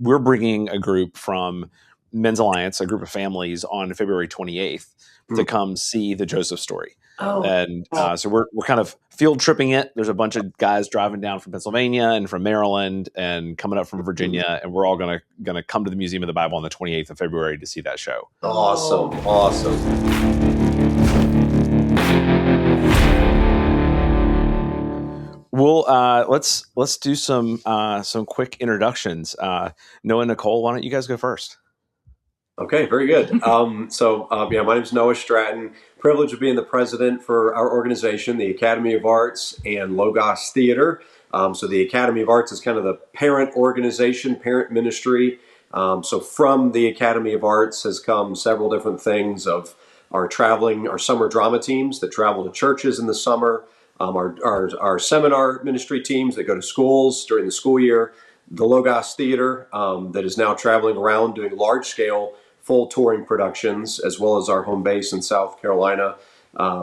we're bringing a group from Men's Alliance, a group of families, on February 28th to come see the Joseph story. And so we're kind of field tripping it. There's a bunch of guys driving down from Pennsylvania and from Maryland and coming up from Virginia, and we're all gonna come to the Museum of the Bible on the 28th of February to see that show. Awesome. We'll let's do some quick introductions. Noah and Nicole, why don't you guys go first? Okay, very good. My name is Noah Stratton. Privilege of being the president for our organization, the Academy of Arts and Logos Theater. So the Academy of Arts is kind of the parent organization, parent ministry. So from the Academy of Arts has come several different things of our summer drama teams that travel to churches in the summer, our seminar ministry teams that go to schools during the school year, the Logos Theater that is now traveling around doing large-scale full touring productions, as well as our home base in South Carolina.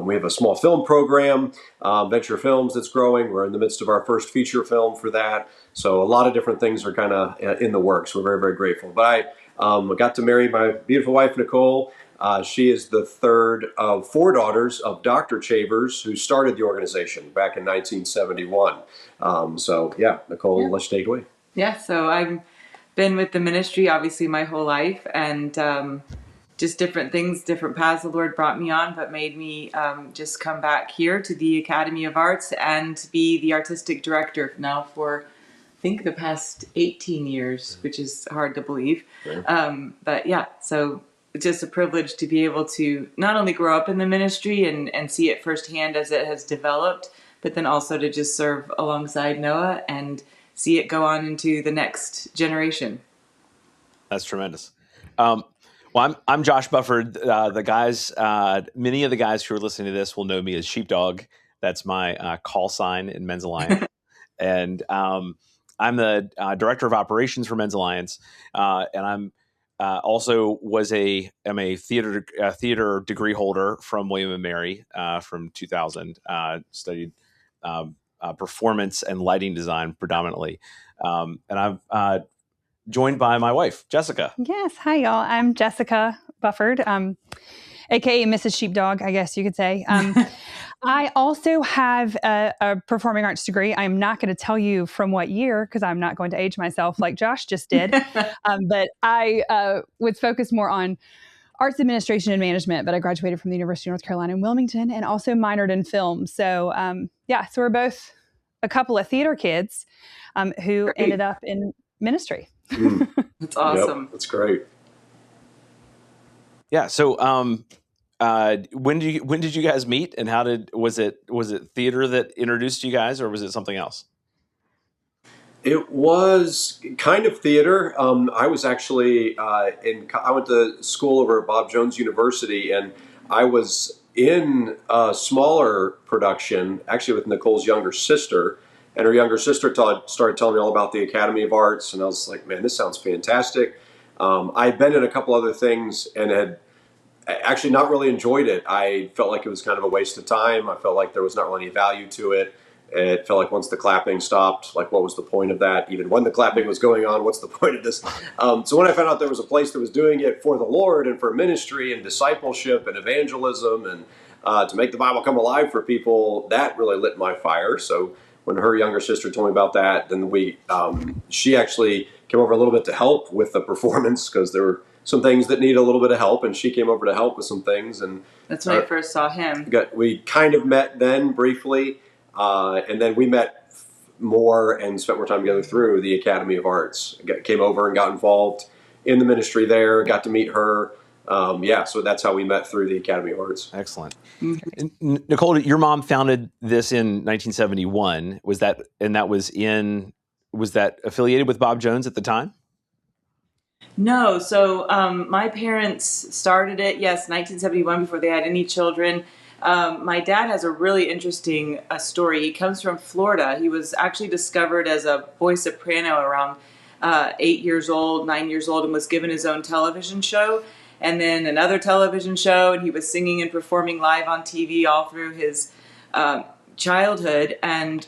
We have a small film program, Venture Films, that's growing. We're in the midst of our first feature film for that. So a lot of different things are kind of in the works. We're very, very grateful. But I got to marry my beautiful wife, Nicole. She is the third of four daughters of Dr. Chavers, who started the organization back in 1971. Nicole, let's take it away. Yeah, so I've been with the ministry obviously my whole life, and just different things, different paths the Lord brought me on, but made me just come back here to the Academy of Arts and be the artistic director now for, I think, the past 18 years, which is hard to believe. So it's just a privilege to be able to not only grow up in the ministry and see it firsthand as it has developed, but then also to just serve alongside Noah and see it go on into the next generation. That's tremendous. I'm Josh Bufford. The guys, many of the guys who are listening to this will know me as Sheepdog. That's my call sign in Men's Alliance. And I'm the director of operations for Men's Alliance. And I'm also am a theater degree holder from William and Mary from 2000. Studied performance and lighting design predominantly. And I'm joined by my wife, Jessica. Yes. Hi, y'all. I'm Jessica Bufford, aka Mrs. Sheepdog, I guess you could say. I also have a performing arts degree. I'm not going to tell you from what year because I'm not going to age myself like Josh just did. But I was focused more on arts administration and management, but I graduated from the University of North Carolina in Wilmington and also minored in film. So, so we're both a couple of theater kids who ended up in ministry. That's awesome. Yep, that's great. Yeah. So, when did you guys meet, and was it theater that introduced you guys, or was it something else? It was kind of theater. I was actually I went to school over at Bob Jones University, and I was in a smaller production, actually with Nicole's younger sister. And her younger sister started telling me all about the Academy of Arts, and I was like, man, this sounds fantastic. I'd been in a couple other things and had actually not really enjoyed it. I felt like it was kind of a waste of time. I felt like there was not really any value to it. It felt like once the clapping stopped, like what was the point of that? Even when the clapping was going on, what's the point of this? So when I found out there was a place that was doing it for the Lord and for ministry and discipleship and evangelism and to make the Bible come alive for people, that really lit my fire. So when her younger sister told me about that, then she actually came over a little bit to help with the performance because there were some things that need a little bit of help, and she came over to help with some things. And that's when I first saw him. We kind of met then briefly, and then we met more and spent more time together through the Academy of Arts. Came over and got involved in the ministry there, got to meet her. So that's how we met through the Academy of Arts. Excellent. Mm-hmm. Nicole, your mom founded this in 1971. Was that affiliated with Bob Jones at the time? No. So my parents started it, 1971, before they had any children. My dad has a really interesting story. He comes from Florida. He was actually discovered as a boy soprano around 9 years old, and was given his own television show. And then another television show, and he was singing and performing live on TV all through his childhood. And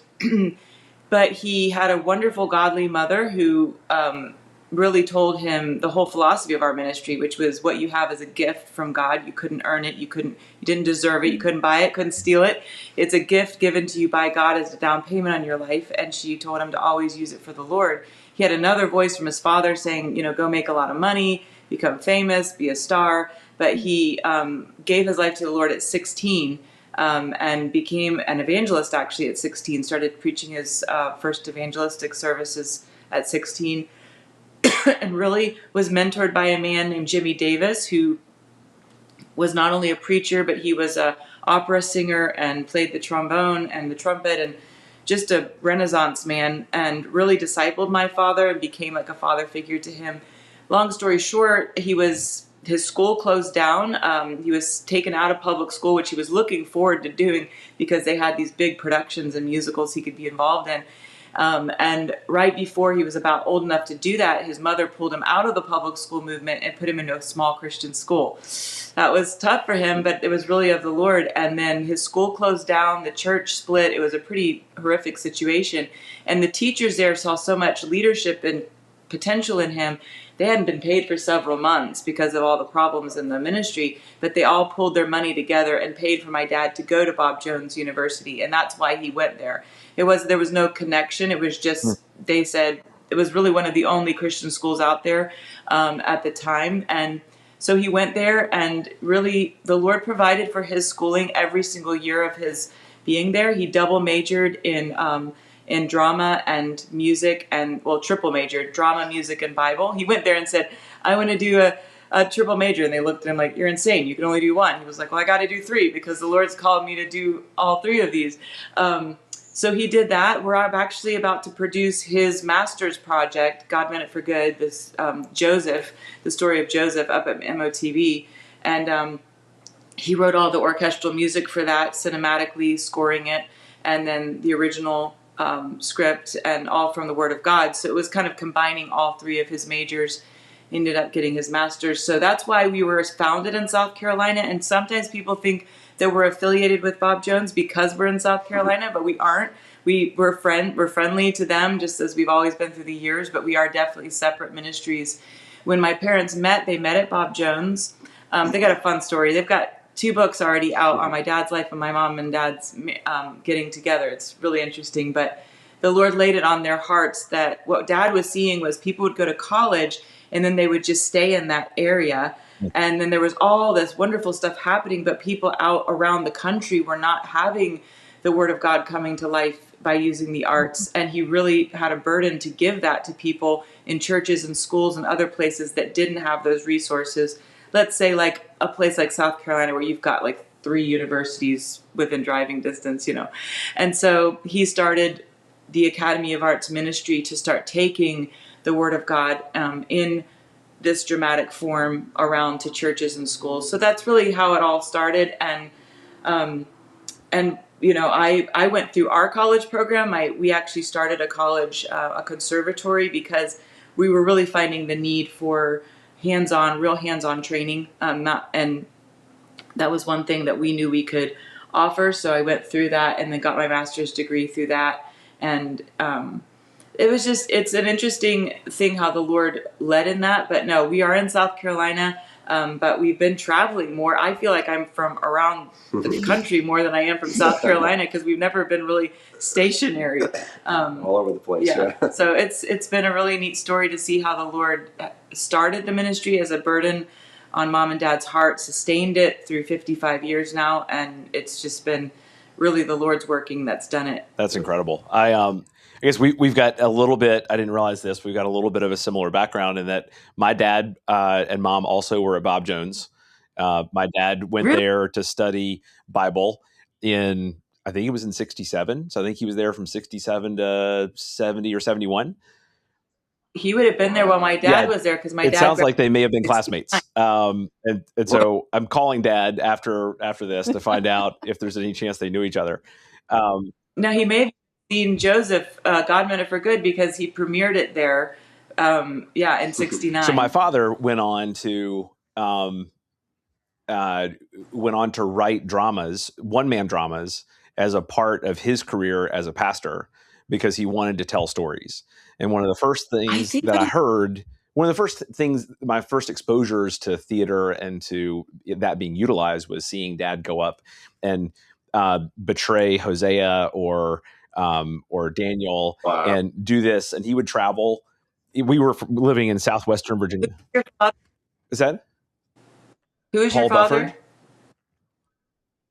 but he had a wonderful, godly mother who really told him the whole philosophy of our ministry, which was what you have is a gift from God. You couldn't earn it. You didn't deserve it. You couldn't buy it, couldn't steal it. It's a gift given to you by God as a down payment on your life. And she told him to always use it for the Lord. He had another voice from his father saying, go make a lot of money, become famous, be a star. But he gave his life to the Lord at 16 and became an evangelist actually at 16, started preaching his first evangelistic services at 16. And really was mentored by a man named Jimmy Davis, who was not only a preacher, but he was a opera singer and played the trombone and the trumpet, and just a Renaissance man, and really discipled my father and became like a father figure to him. Long story short, his school closed down. He was taken out of public school, which he was looking forward to doing because they had these big productions and musicals he could be involved in. And right before he was about old enough to do that, his mother pulled him out of the public school movement and put him into a small Christian school. That was tough for him, but it was really of the Lord. And then his school closed down, the church split. It was a pretty horrific situation. And the teachers there saw so much leadership and potential in him. They hadn't been paid for several months because of all the problems in the ministry, but they all pulled their money together and paid for my dad to go to Bob Jones University, and that's why he went there. There was no connection. It was just, they said, it was really one of the only Christian schools out there at the time, and so he went there, and really the Lord provided for his schooling every single year of his being there. He double majored in drama and music, and triple majored, drama, music, and Bible. He went there and said, I want to do a triple major. And they looked at him like, you're insane. You can only do one. He was like, well, I got to do three because the Lord's called me to do all three of these. So he did that. We're actually about to produce his master's project, God Meant It for Good, this Joseph, the story of Joseph, up at MOTV. And he wrote all the orchestral music for that, cinematically scoring it, and then the original script, and all from the Word of God. So it was kind of combining all three of his majors. Ended up getting his master's. So that's why we were founded in South Carolina. And sometimes people think that we're affiliated with Bob Jones because we're in South Carolina, but we aren't. We're friendly to them, just as we've always been through the years, but we are definitely separate ministries. When my parents met, they met at Bob Jones. They got a fun story. They've got 2 books already out on my dad's life and my mom and dad's getting together. It's really interesting, but the Lord laid it on their hearts that what Dad was seeing was people would go to college and then they would just stay in that area. And then there was all this wonderful stuff happening, but people out around the country were not having the Word of God coming to life by using the arts. And he really had a burden to give that to people in churches and schools and other places that didn't have those resources. Let's say like a place like South Carolina where you've got like 3 universities within driving distance, And so he started the Academy of Arts ministry to start taking the Word of God in this dramatic form around to churches and schools. So that's really how it all started. And I went through our college program. We actually started a college, a conservatory, because we were really finding the need for real hands-on training. And that was one thing that we knew we could offer. So I went through that and then got my master's degree through that. And it's an interesting thing how the Lord led in that. But no, we are in South Carolina, but we've been traveling more. I feel like I'm from around the country more than I am from South Carolina because we've never been really stationary. All over the place. Yeah. So it's been a really neat story to see how the Lord started the ministry as a burden on Mom and Dad's heart, sustained it through 55 years now, and it's just been really the Lord's working that's done it. That's incredible. I guess we've got a little bit, I didn't realize this, we've got a little bit of a similar background in that my dad and mom also were at Bob Jones. My dad went there to study Bible I think he was in 67. So I think he was there from 67 to 70 or 71. He would have been there while my dad was there because my dad. It sounds like they may have been classmates. And so I'm calling Dad after this to find out if there's any chance they knew each other. No, he may have seen Joseph, God Meant It for Good, because he premiered it there. In 69. So my father went on to write dramas, one-man dramas, as a part of his career as a pastor because he wanted to tell stories. And one of the first things that I heard one of the first things, my first exposures to theater and to that being utilized was seeing Dad go up and betray Hosea or Daniel and do this. And he would travel. We were living in southwestern Virginia. Is that? Who is Paul your father? Bufford?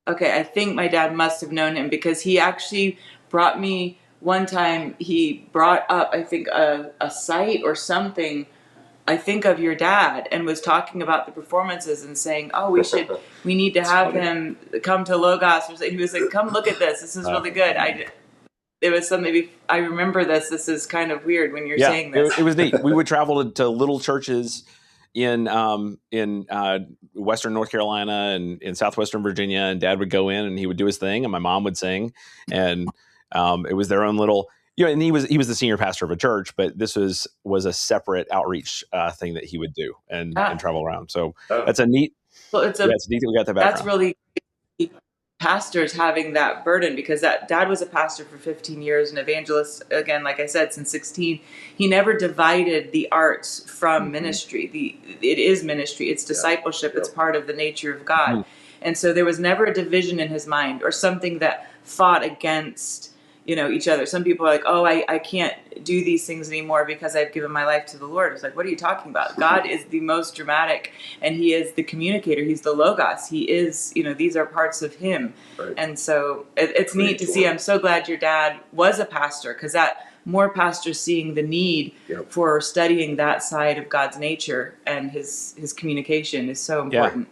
Okay, I think my dad must have known him because he actually brought me one time. He brought up, I think, a site or something, I think, of your dad, and was talking about the performances and saying, "Oh, we need to have him come to Logos." He was like, "Come look at this. This is really good." It was something. I remember this. This is kind of weird when you're saying this. It was neat. We would travel to little churches in Western North Carolina and in Southwestern Virginia, and Dad would go in and he would do his thing, and my mom would sing, and it was their own little, and he was the senior pastor of a church, but this was a separate outreach thing that he would do and travel around. So that's a neat. Well, it's neat that we got that background. That's really pastors having that burden, because that Dad was a pastor for 15 years, an evangelist, again, like I said, since 16. He never divided the arts from ministry. It is ministry. It's discipleship. It's part of the nature of God. And so there was never a division in his mind or something that fought against each other. Some people are like, "Oh, I can't do these things anymore because I've given my life to the Lord." It's like, what are you talking about? God is the most dramatic, and he is the communicator. He's the Logos. He is, these are parts of him. Right. And so it's neat to see. I'm so glad your dad was a pastor, because that more pastors seeing the need for studying that side of God's nature and his communication is so important.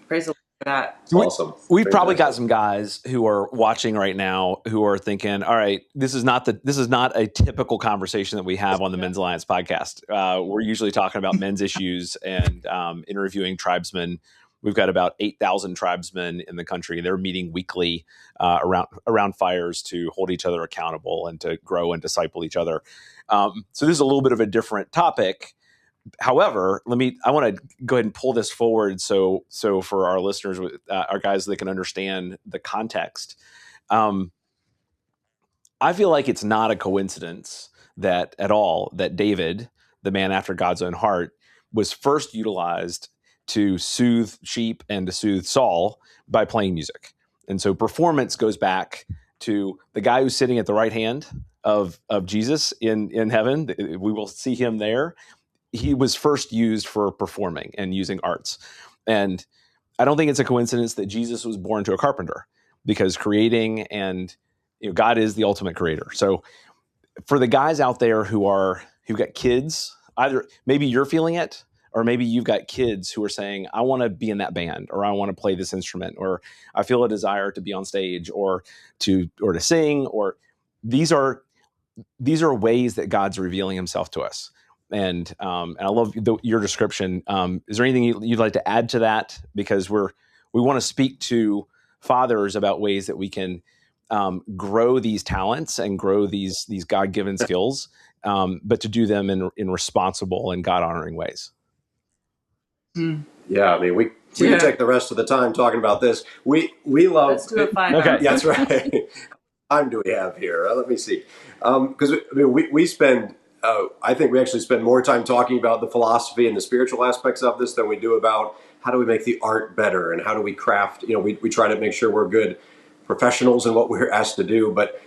Praise the Lord for that. Awesome. We've probably got some guys who are watching right now who are thinking, all right, this is not a typical conversation that we have on the Men's Alliance podcast. We're usually talking about men's issues and interviewing tribesmen. We've got about 8,000 tribesmen in the country. They're meeting weekly around fires to hold each other accountable and to grow and disciple each other. So this is a little bit of a different topic. However, I want to go ahead and pull this forward so for our listeners, our guys, they can understand the context. I feel like it's not a coincidence that David, the man after God's own heart, was first utilized to soothe sheep and to soothe Saul by playing music. And so performance goes back to the guy who's sitting at the right hand of Jesus in heaven. We will see him there. He was first used for performing and using arts. And I don't think it's a coincidence that Jesus was born to a carpenter, because creating and God is the ultimate creator. So for the guys out there who've got kids, either maybe you're feeling it, or maybe you've got kids who are saying, I want to be in that band, or I want to play this instrument, or I feel a desire to be on stage or to sing, or these are ways that God's revealing himself to us. And I love your description. Is there anything you'd like to add to that? Because we want to speak to fathers about ways that we can grow these talents and grow these God-given skills, but to do them in responsible and God-honoring ways. Yeah, I mean, we can take the rest of the time talking about this. We love. Let's do a 5 Okay, yeah, that's right. How time do we have here? Let me see. Because we spend. I think we actually spend more time talking about the philosophy and the spiritual aspects of this than we do about how do we make the art better and how do we craft. We try to make sure we're good professionals in what we're asked to do. But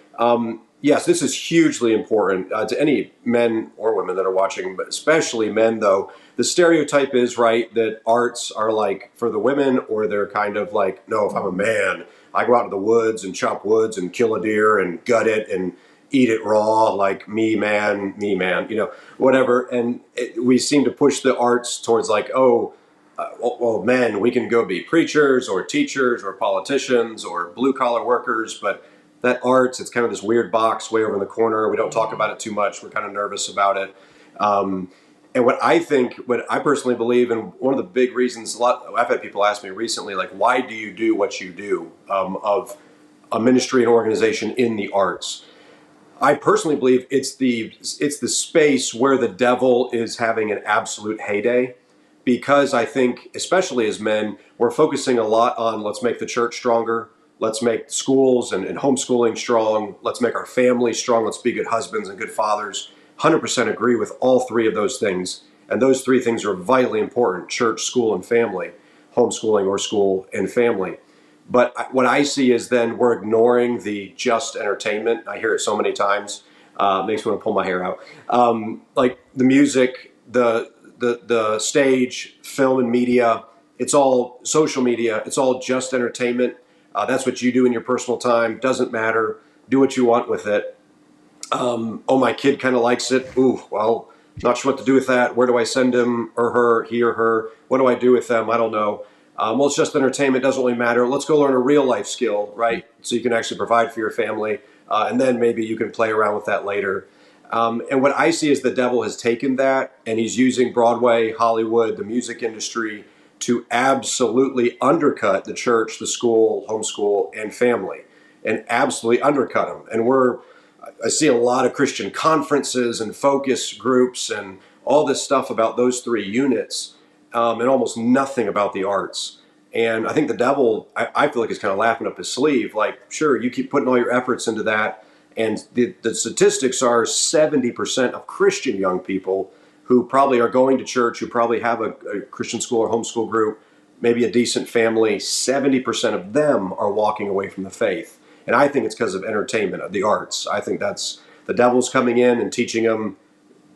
yes, this is hugely important to any men or women that are watching, but especially men, though. The stereotype is, right, that arts are like for the women, or they're kind of like, no, if I'm a man, I go out to the woods and chop woods and kill a deer and gut it and eat it raw, like me man, whatever. And we seem to push the arts towards like, well, men, we can go be preachers or teachers or politicians or blue collar workers, but that arts, it's kind of this weird box way over in the corner. We don't talk about it too much. We're kind of nervous about it. And what I personally believe, and one of the big reasons, I've had people ask me recently, like, why do you do what you do of a ministry and organization in the arts? I personally believe it's the space where the devil is having an absolute heyday, because I think, especially as men, we're focusing a lot on let's make the church stronger, let's make schools and homeschooling strong, let's make our family strong, let's be good husbands and good fathers. 100% agree with all three of those things. And those three things are vitally important: church, school, and family, homeschooling or school and family. But what I see is then we're ignoring the just entertainment. I hear it so many times. Makes me want to pull my hair out. Like the music, the stage, film and media, it's all social media. It's all just entertainment. That's what you do in your personal time. Doesn't matter. Do what you want with it. Oh, my kid kind of likes it. Ooh, well, not sure what to do with that. Where do I send him or her, he or her? What do I do with them? I don't know. Well, it's just entertainment. Doesn't really matter. Let's go learn a real life skill, right? So you can actually provide for your family. And then maybe you can play around with that later. And what I see is the devil has taken that and he's using Broadway, Hollywood, the music industry to absolutely undercut the church, the school, homeschool, and family, and absolutely undercut them. And I see a lot of Christian conferences and focus groups and all this stuff about those three units, and almost nothing about the arts. And I think the devil, I feel like, is kind of laughing up his sleeve. Like, sure, you keep putting all your efforts into that. And the statistics are 70% of Christian young people who probably are going to church, who probably have a Christian school or homeschool group, maybe a decent family, 70% of them are walking away from the faith. And I think it's because of entertainment, of the arts. I think that's the devil's coming in and teaching them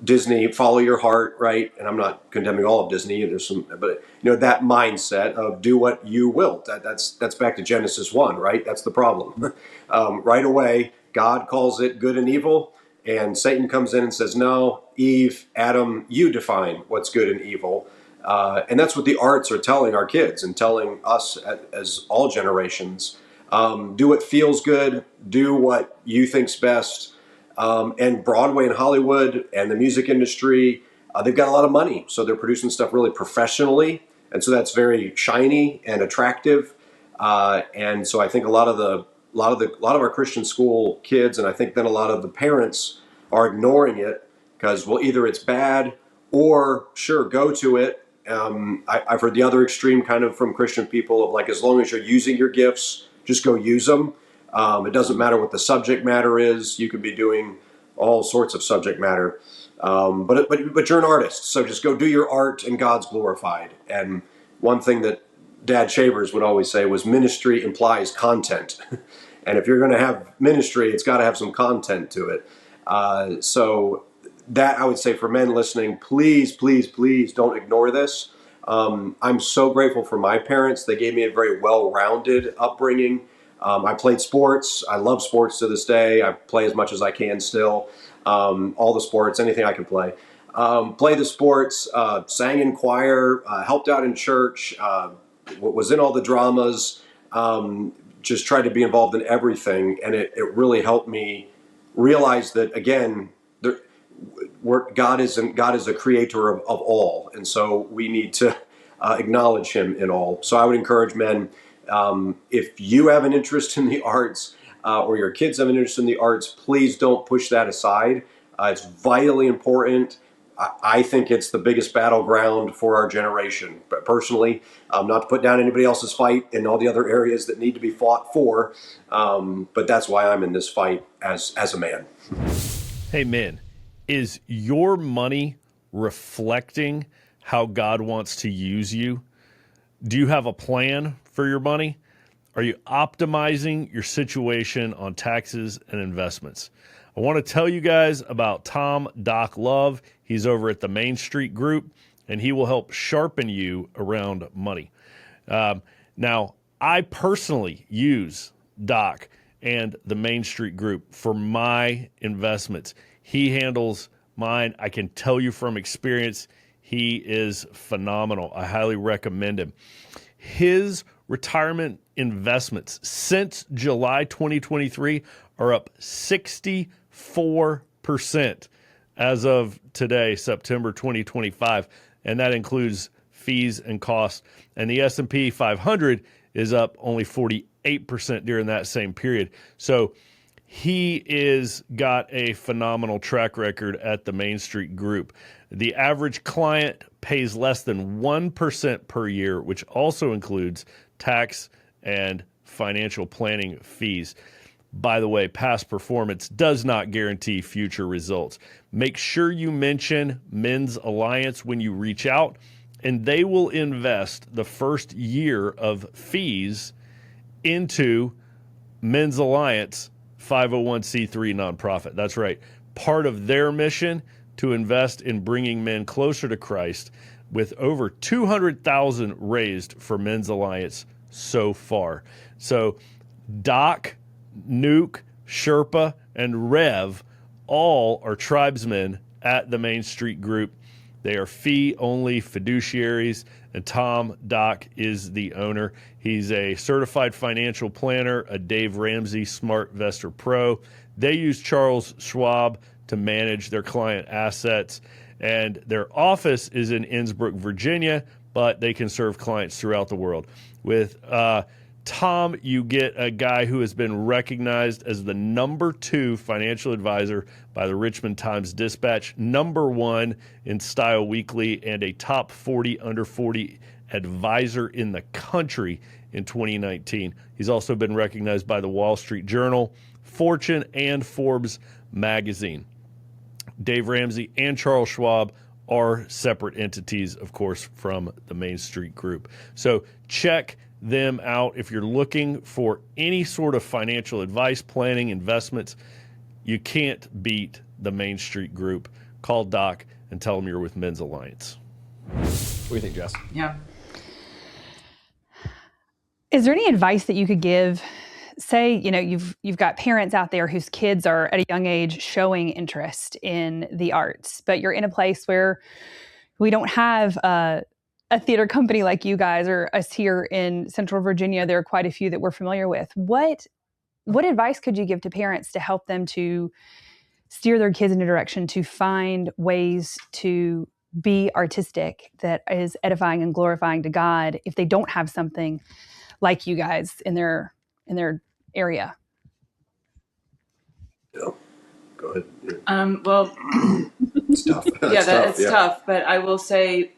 Disney, follow your heart, right? And I'm not condemning all of Disney. There's some, but that mindset of do what you will. That's back to Genesis 1, right? That's the problem. Right away, God calls it good and evil, and Satan comes in and says, "No, Eve, Adam, you define what's good and evil." And that's what the arts are telling our kids and telling us as all generations. Do what feels good. Do what you think's best. And Broadway and Hollywood and the music industry, they've got a lot of money, so they're producing stuff really professionally, and so that's very shiny and attractive. And so I think a lot of our Christian school kids, and I think then a lot of the parents are ignoring it because, well, either it's bad or sure, go to it. I've heard the other extreme kind of from Christian people of like, as long as you're using your gifts, just go use them. It doesn't matter what the subject matter is. You could be doing all sorts of subject matter, but you're an artist, so just go do your art and God's glorified. And one thing that Dad Shavers would always say was ministry implies content. And if you're going to have ministry, it's got to have some content to it. So that, I would say, for men listening, please, please, please don't ignore this. I'm so grateful for my parents. They gave me a very well-rounded upbringing. I played sports. I love sports to this day. I play as much as I can still. All the sports, anything I can play. Play the sports, sang in choir, helped out in church, was in all the dramas, just tried to be involved in everything. And it really helped me realize that, again, God is a creator of all. And so we need to acknowledge him in all. So I would encourage men, if you have an interest in the arts or your kids have an interest in the arts, please don't push that aside. It's vitally important. I think it's the biggest battleground for our generation. But personally, not to put down anybody else's fight in all the other areas that need to be fought for, but that's why I'm in this fight as a man. Hey, men, is your money reflecting how God wants to use you? Do you have a plan for your money? Are you optimizing your situation on taxes and investments? I want to tell you guys about Tom Doc Love. He's over at the Main Street Group, and he will help sharpen you around money. Now, I personally use Doc and the Main Street Group for my investments. He handles mine. I can tell you from experience, he is phenomenal. I highly recommend him. His retirement investments since July 2023 are up 64% as of today, September 2025, and that includes fees and costs. And the S&P 500 is up only 48% during that same period. So he is got a phenomenal track record at the Main Street Group. The average client pays less than 1% per year, which also includes tax and financial planning fees. By the way, past performance does not guarantee future results. Make sure you mention Men's Alliance when you reach out, and they will invest the first year of fees into Men's Alliance 501c3 nonprofit. That's right. Part of their mission to invest in bringing men closer to Christ, with over 200,000 raised for Men's Alliance so far. So Doc, Nuke, Sherpa, and Rev all are tribesmen at the Main Street Group. They are fee-only fiduciaries, and Tom Doc is the owner. He's a certified financial planner, a Dave Ramsey Smart Vestor Pro. They use Charles Schwab to manage their client assets, and their office is in Innsbruck, Virginia, but they can serve clients throughout the world. With Tom, you get a guy who has been recognized as the #2 financial advisor by the Richmond Times-Dispatch, #1 in Style Weekly, and a top 40 under 40 advisor in the country in 2019. He's also been recognized by the Wall Street Journal, Fortune, and Forbes magazine. Dave Ramsey and Charles Schwab are separate entities, of course, from the Main Street Group. So check them out if you're looking for any sort of financial advice, planning, investments. You can't beat the Main Street Group. Call Doc and tell him you're with Men's Alliance. What do you think, Jess? Yeah. Is there any advice that you could give? Say, you've got parents out there whose kids are at a young age showing interest in the arts, but you're in a place where we don't have a theater company like you guys or us here in Central Virginia. There are quite a few that we're familiar with. What advice could you give to parents to help them to steer their kids in a direction to find ways to be artistic that is edifying and glorifying to God if they don't have something like you guys in their area? Yeah. Go ahead. Well, It's tough. it's tough. But I will say,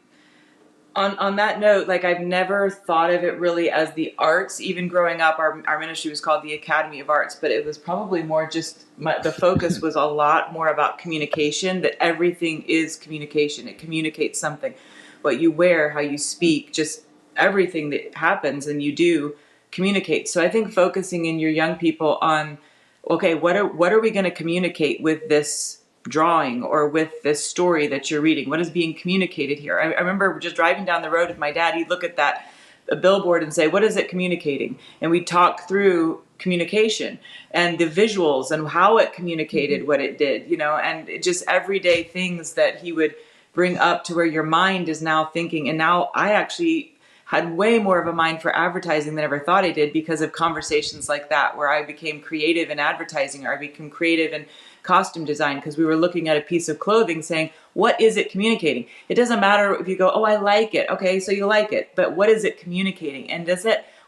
on that note, like, I've never thought of it really as the arts. Even growing up, our ministry was called the Academy of Arts, but it was probably more just the focus was a lot more about communication. That everything is communication. It communicates something. What you wear, how you speak, just everything that happens and you do communicate. So I think focusing in your young people on, okay, what are we going to communicate with this drawing or with this story that you're reading? What is being communicated here? I remember just driving down the road with my dad. He'd look at a billboard and say, what is it communicating? And we'd talk through communication and the visuals and how it communicated what it did, and just everyday things that he would bring up to where your mind is now thinking. And now I actually had way more of a mind for advertising than I ever thought I did because of conversations like that, where I became creative in advertising, or I became creative in costume design because we were looking at a piece of clothing saying, what is it communicating? It doesn't matter if you go, oh, I like it. Okay, so you like it, but what is it communicating? And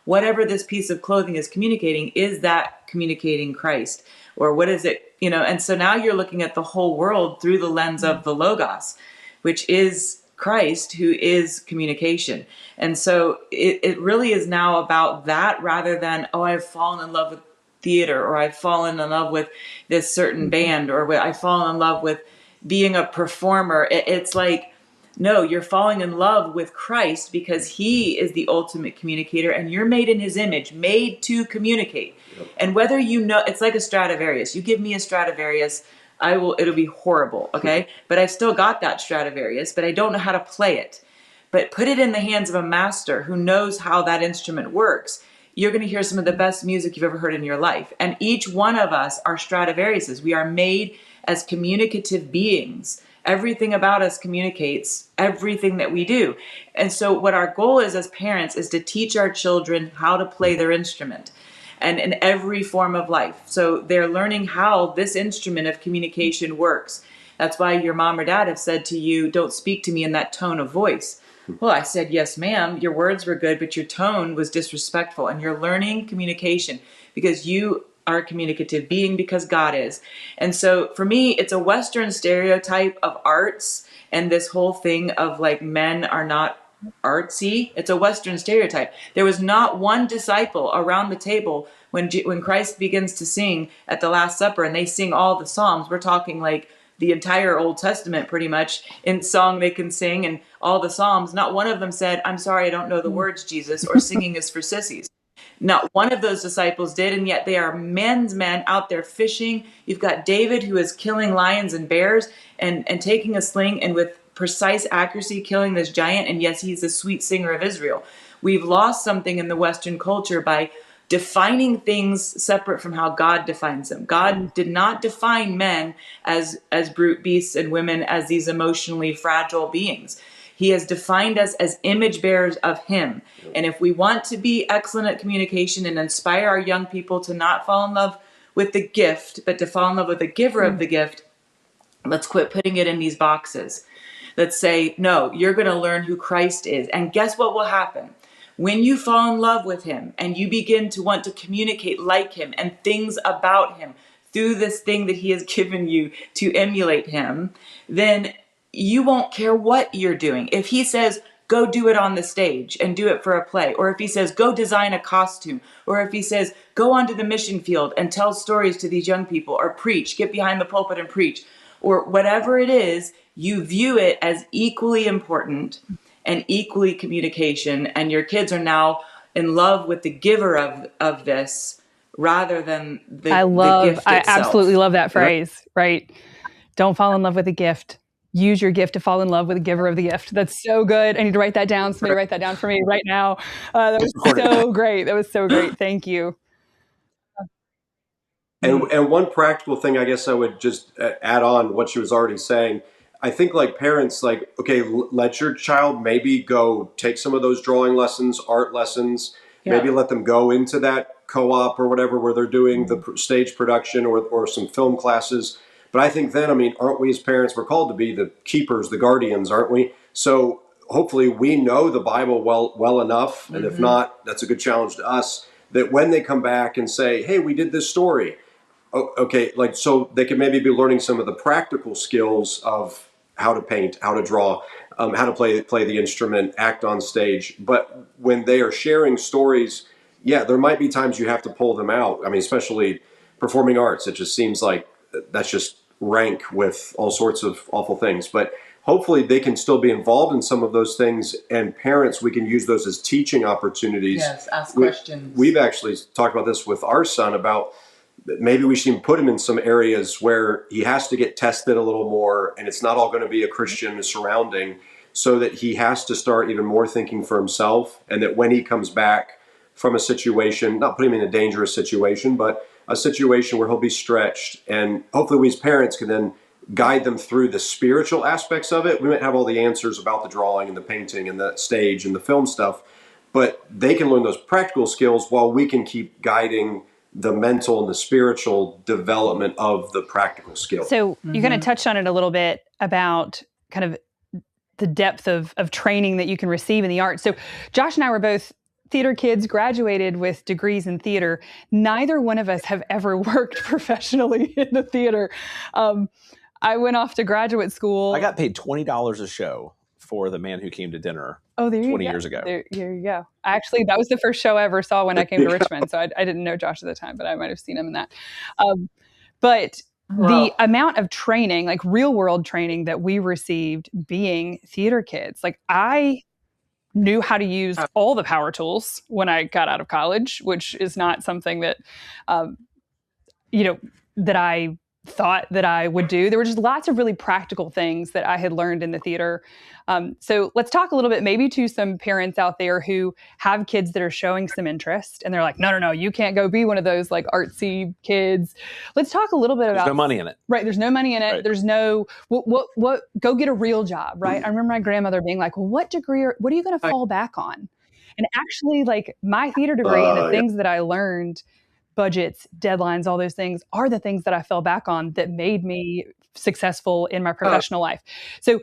whatever this piece of clothing is communicating, is that communicating Christ? Or what is it, and so now you're looking at the whole world through the lens of the Logos, which is Christ, who is communication. And so it really is now about that rather than, oh, I've fallen in love with theater, or I've fallen in love with this certain band, or I've fallen in love with being a performer. It's like, no, you're falling in love with Christ because he is the ultimate communicator and you're made in his image, made to communicate. Yep. And whether it's like a Stradivarius. You give me a Stradivarius, it'll be horrible, okay? But I've still got that Stradivarius, but I don't know how to play it. But put it in the hands of a master who knows how that instrument works. You're going to hear some of the best music you've ever heard in your life. And each one of us are Stradivariuses. We are made as communicative beings. Everything about us communicates everything that we do. And so what our goal is as parents is to teach our children how to play their instrument, and in every form of life. So they're learning how this instrument of communication works. That's why your mom or dad have said to you, don't speak to me in that tone of voice. Well, I said, yes, ma'am, your words were good, but your tone was disrespectful. And you're learning communication because you are a communicative being, because God is. And so for me, it's a Western stereotype of arts and this whole thing of like men are not artsy. It's a Western stereotype. There was not one disciple around the table when Christ begins to sing at the Last Supper, and they sing all the Psalms. We're talking like the entire Old Testament pretty much in song they can sing, and all the Psalms. Not one of them said, "I'm sorry, I don't know the words, Jesus," or "Singing is for sissies." Not one of those disciples did, and yet they are men's men out there fishing. You've got David, who is killing lions and bears and taking a sling and with precise accuracy killing this giant, and yes, he's the sweet singer of Israel. We've lost something in the Western culture by defining things separate from how God defines them. God did not define men as brute beasts and women as these emotionally fragile beings. He has defined us as image bearers of him. And if we want to be excellent at communication and inspire our young people to not fall in love with the gift, but to fall in love with the giver of the gift, let's quit putting it in these boxes. Let's say, no, you're going to learn who Christ is. And guess what will happen? When you fall in love with him and you begin to want to communicate like him and things about him through this thing that he has given you to emulate him, then you won't care what you're doing. If he says, go do it on the stage and do it for a play, or if he says, go design a costume, or if he says, go onto the mission field and tell stories to these young people, or preach, get behind the pulpit and preach, or whatever it is, you view it as equally important and equally communication, and your kids are now in love with the giver of this rather than the gift itself. I absolutely love that phrase, right? Don't fall in love with the gift. Use your gift to fall in love with the giver of the gift. That's so good. I need to write that down. Somebody write that down for me right now. That was so great. That was so great. Thank you. And one practical thing, I guess I would just add on what she was already saying. I think like parents, like, okay, let your child maybe go take some of those drawing lessons, art lessons, maybe let them go into that co-op or whatever, where they're doing the stage production or some film classes. But I think then, I mean, aren't we as parents, we're called to be the keepers, the guardians, aren't we? So hopefully we know the Bible well enough. And if not, that's a good challenge to us, that when they come back and say, hey, we did this story. Oh, okay, like, so they can maybe be learning some of the practical skills of how to paint, how to draw, how to play the instrument, act on stage. But when they are sharing stories, yeah, there might be times you have to pull them out. I mean, especially performing arts, it just seems like that's just rank with all sorts of awful things. But hopefully they can still be involved in some of those things, and parents, we can use those as teaching opportunities. Yes, ask questions. We've actually talked about this with our son about maybe we should put him in some areas where he has to get tested a little more, and it's not all going to be a Christian surrounding, so that he has to start even more thinking for himself, and that when he comes back from a situation, not put him in a dangerous situation, but a situation where he'll be stretched, and hopefully we as parents can then guide them through the spiritual aspects of it. We might have all the answers about the drawing and the painting and the stage and the film stuff, but they can learn those practical skills while we can keep guiding the mental and the spiritual development of the practical skill. So you kind of touched on it a little bit about kind of the depth of training that you can receive in the arts. So Josh and I were both theater kids, graduated with degrees in theater. Neither one of us have ever worked professionally in the theater. I went off to graduate school. I got paid $20 a show for The Man Who Came to Dinner. Oh, there you 20 go. years ago. There you go. Actually, that was the first show I ever saw when I came to Richmond. So I didn't know Josh at the time, but I might have seen him in that. But the amount of training, like real world training that we received being theater kids, like I knew how to use all the power tools when I got out of college, which is not something that, that I thought that I would do. There were just lots of really practical things that I had learned in the theater. So let's talk a little bit maybe to some parents out there who have kids that are showing some interest and they're like, no, you can't go be one of those like artsy kids. Let's talk a little bit about— There's no money in it. Right. There's no money in it. Right. There's no, what, go get a real job. Right. I remember my grandmother being like, well, what degree, what are you going to fall back on? And actually like my theater degree and the things that I learned, budgets, deadlines, all those things are the things that I fell back on that made me successful in my professional life. So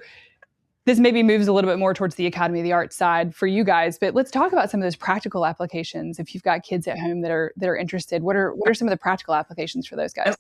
this maybe moves a little bit more towards the Academy of the Arts side for you guys, but let's talk about some of those practical applications. If you've got kids at home that are interested, what are some of the practical applications for those guys?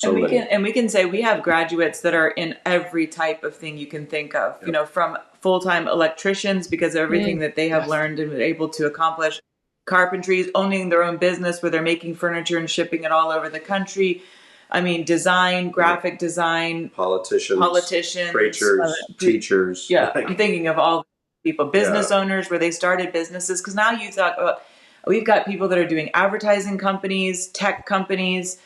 And we can say we have graduates that are in every type of thing you can think of, from full-time electricians because of everything that they have learned and been able to accomplish, carpentries, owning their own business where they're making furniture and shipping it all over the country. I mean, design, graphic design, politicians, preachers, teachers. Yeah, I'm thinking of all people, business owners where they started businesses. Because now you talk about, we've got people that are doing advertising companies, tech companies,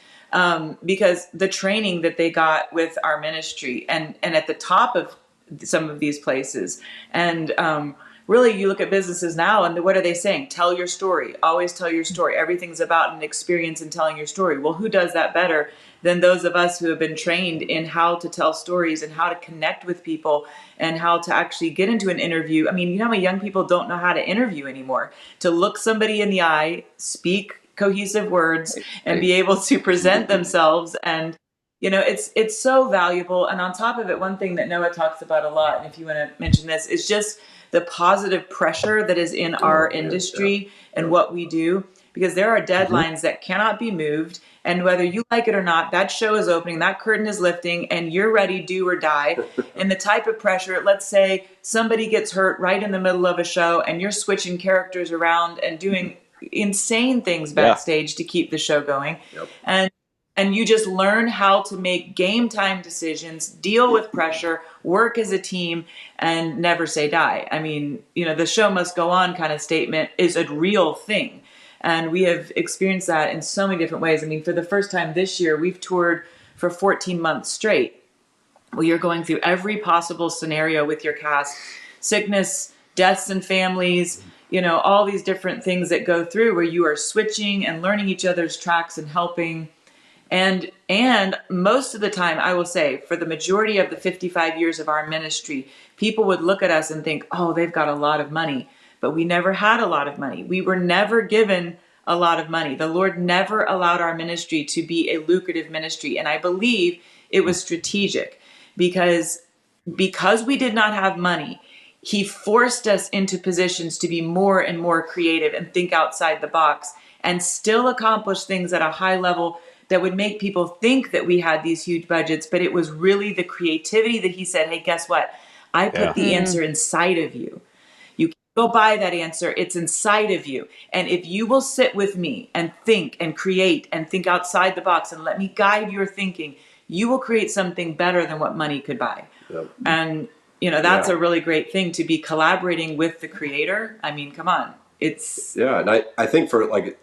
because the training that they got with our ministry and at the top of some of these places. And really, you look at businesses now and what are they saying? Tell your story. Always tell your story. Everything's about an experience in telling your story. Well, who does that better than those of us who have been trained in how to tell stories and how to connect with people and how to actually get into an interview? I mean, you know how many young people don't know how to interview anymore? To look somebody in the eye, speak cohesive words, and be able to present themselves. And it's so valuable. And on top of it, one thing that Noah talks about a lot, and if you want to mention this, is just the positive pressure that is in our industry and what we do, because there are deadlines that cannot be moved. And whether you like it or not, that show is opening, that curtain is lifting, and you're ready, do or die. And the type of pressure, let's say somebody gets hurt right in the middle of a show and you're switching characters around and doing insane things backstage to keep the show going. And you just learn how to make game time decisions, deal with pressure, work as a team, and never say die. I mean, the show must go on kind of statement is a real thing. And we have experienced that in so many different ways. I mean, for the first time this year, we've toured for 14 months straight. Well, you're going through every possible scenario with your cast, sickness, deaths and families, all these different things that go through where you are switching and learning each other's tracks and helping. And most of the time, I will say, for the majority of the 55 years of our ministry, people would look at us and think, oh, they've got a lot of money. But we never had a lot of money. We were never given a lot of money. The Lord never allowed our ministry to be a lucrative ministry. And I believe it was strategic because we did not have money. He forced us into positions to be more and more creative and think outside the box and still accomplish things at a high level that would make people think that we had these huge budgets. But it was really the creativity that he said, hey, guess what? I put the answer inside of you. You can't go buy that answer. It's inside of you. And if you will sit with me and think and create and think outside the box and let me guide your thinking, you will create something better than what money could buy. And that's a really great thing, to be collaborating with the creator. I mean, come on. It's and I think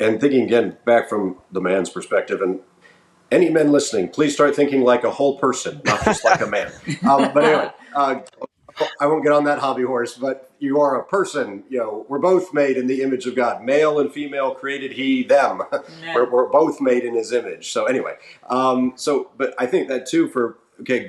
and thinking again back from the man's perspective, and any men listening, please start thinking like a whole person, not just like a man. But anyway, I won't get on that hobby horse, but you are a person. We're both made in the image of God. Male and female created he, them. We're both made in his image. So anyway, but I think that too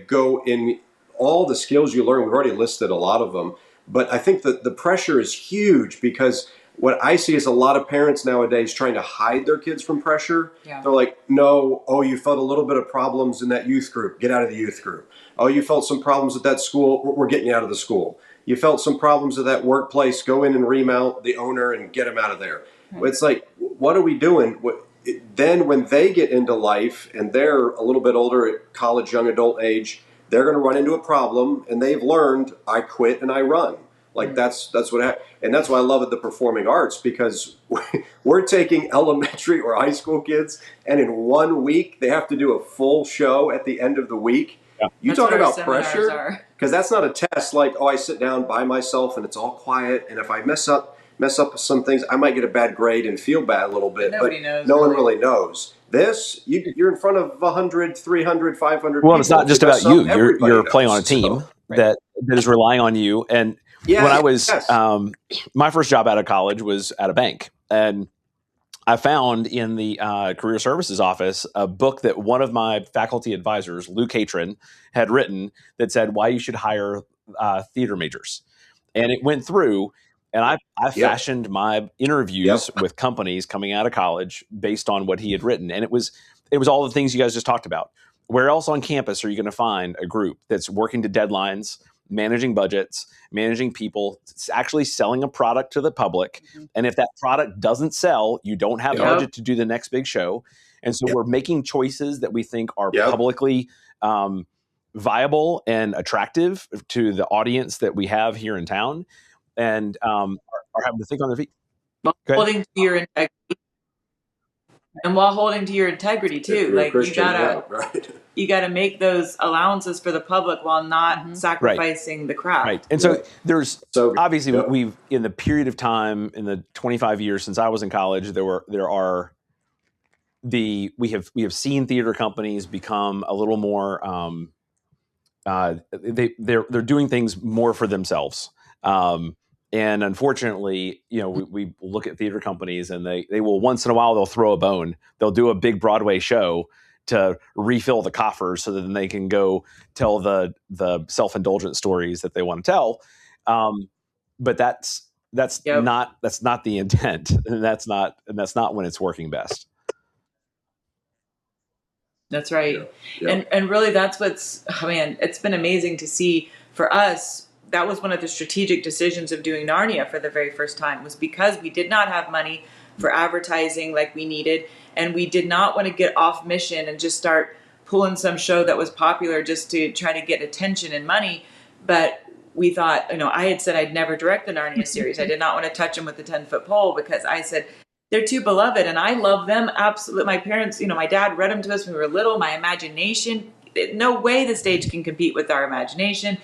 go in all the skills you learn. We've already listed a lot of them, but I think that the pressure is huge because what I see is a lot of parents nowadays trying to hide their kids from pressure. They're like, no, you felt a little bit of problems in that youth group. Get out of the youth group. Oh, you felt some problems at that school. We're getting you out of the school. You felt some problems at that workplace. Go in and remount the owner and get him out of there. It's like, what are we doing? Then when they get into life and they're a little bit older at college, young adult age, they're going to run into a problem, and they've learned, I quit and I run. That's what happened. And that's why I love the performing arts, because we're taking elementary or high school kids, and in 1 week, they have to do a full show at the end of the week. You talk about pressure, because that's not a test like, I sit down by myself and it's all quiet, and if I mess up some things, I might get a bad grade and feel bad a little bit. Nobody knows. No one really knows. This, you're in front of 100, 300, 500 people. Well, it's not just about you. You're playing on a team that is relying on you. And when I was, my first job out of college was at a bank. And I found in the career services office a book that one of my faculty advisors, Lou Catron, had written that said why you should hire theater majors. And it went through, and I fashioned my interviews with companies coming out of college based on what he had written. And it was all the things you guys just talked about. Where else on campus are you going to find a group that's working to deadlines, managing budgets, managing people, actually selling a product to the public? And if that product doesn't sell, you don't have budget to do the next big show. And so we're making choices that we think are Yep. publicly viable and attractive to the audience that we have here in town, and are having to think on their feet. While Go ahead. holding to your integrity, and while holding to your integrity If too, you're a like you Christian, gotta yeah, right. you gotta make those allowances for the public while not sacrificing the craft. Right. And so Yep. there's So obviously yep. we've in the period of time in the 25 years since I was in college, we have seen theater companies become a little more they're doing things more for themselves. And unfortunately, we look at theater companies and they will once in a while they'll throw a bone. They'll do a big Broadway show to refill the coffers so that then they can go tell the self-indulgent stories that they want to tell. But that's Yep. not the intent, and that's not when it's working best. That's right. Yep. And really that's it's been amazing to see for us. That was one of the strategic decisions of doing Narnia for the very first time, was because we did not have money for advertising like we needed. And we did not want to get off mission and just start pulling some show that was popular just to try to get attention and money. But we thought, I had said I'd never direct the Narnia series. I did not want to touch them with the 10-foot pole because I said, they're too beloved and I love them. Absolutely. My parents, my dad read them to us when we were little. My imagination, no way the stage can compete with our imagination.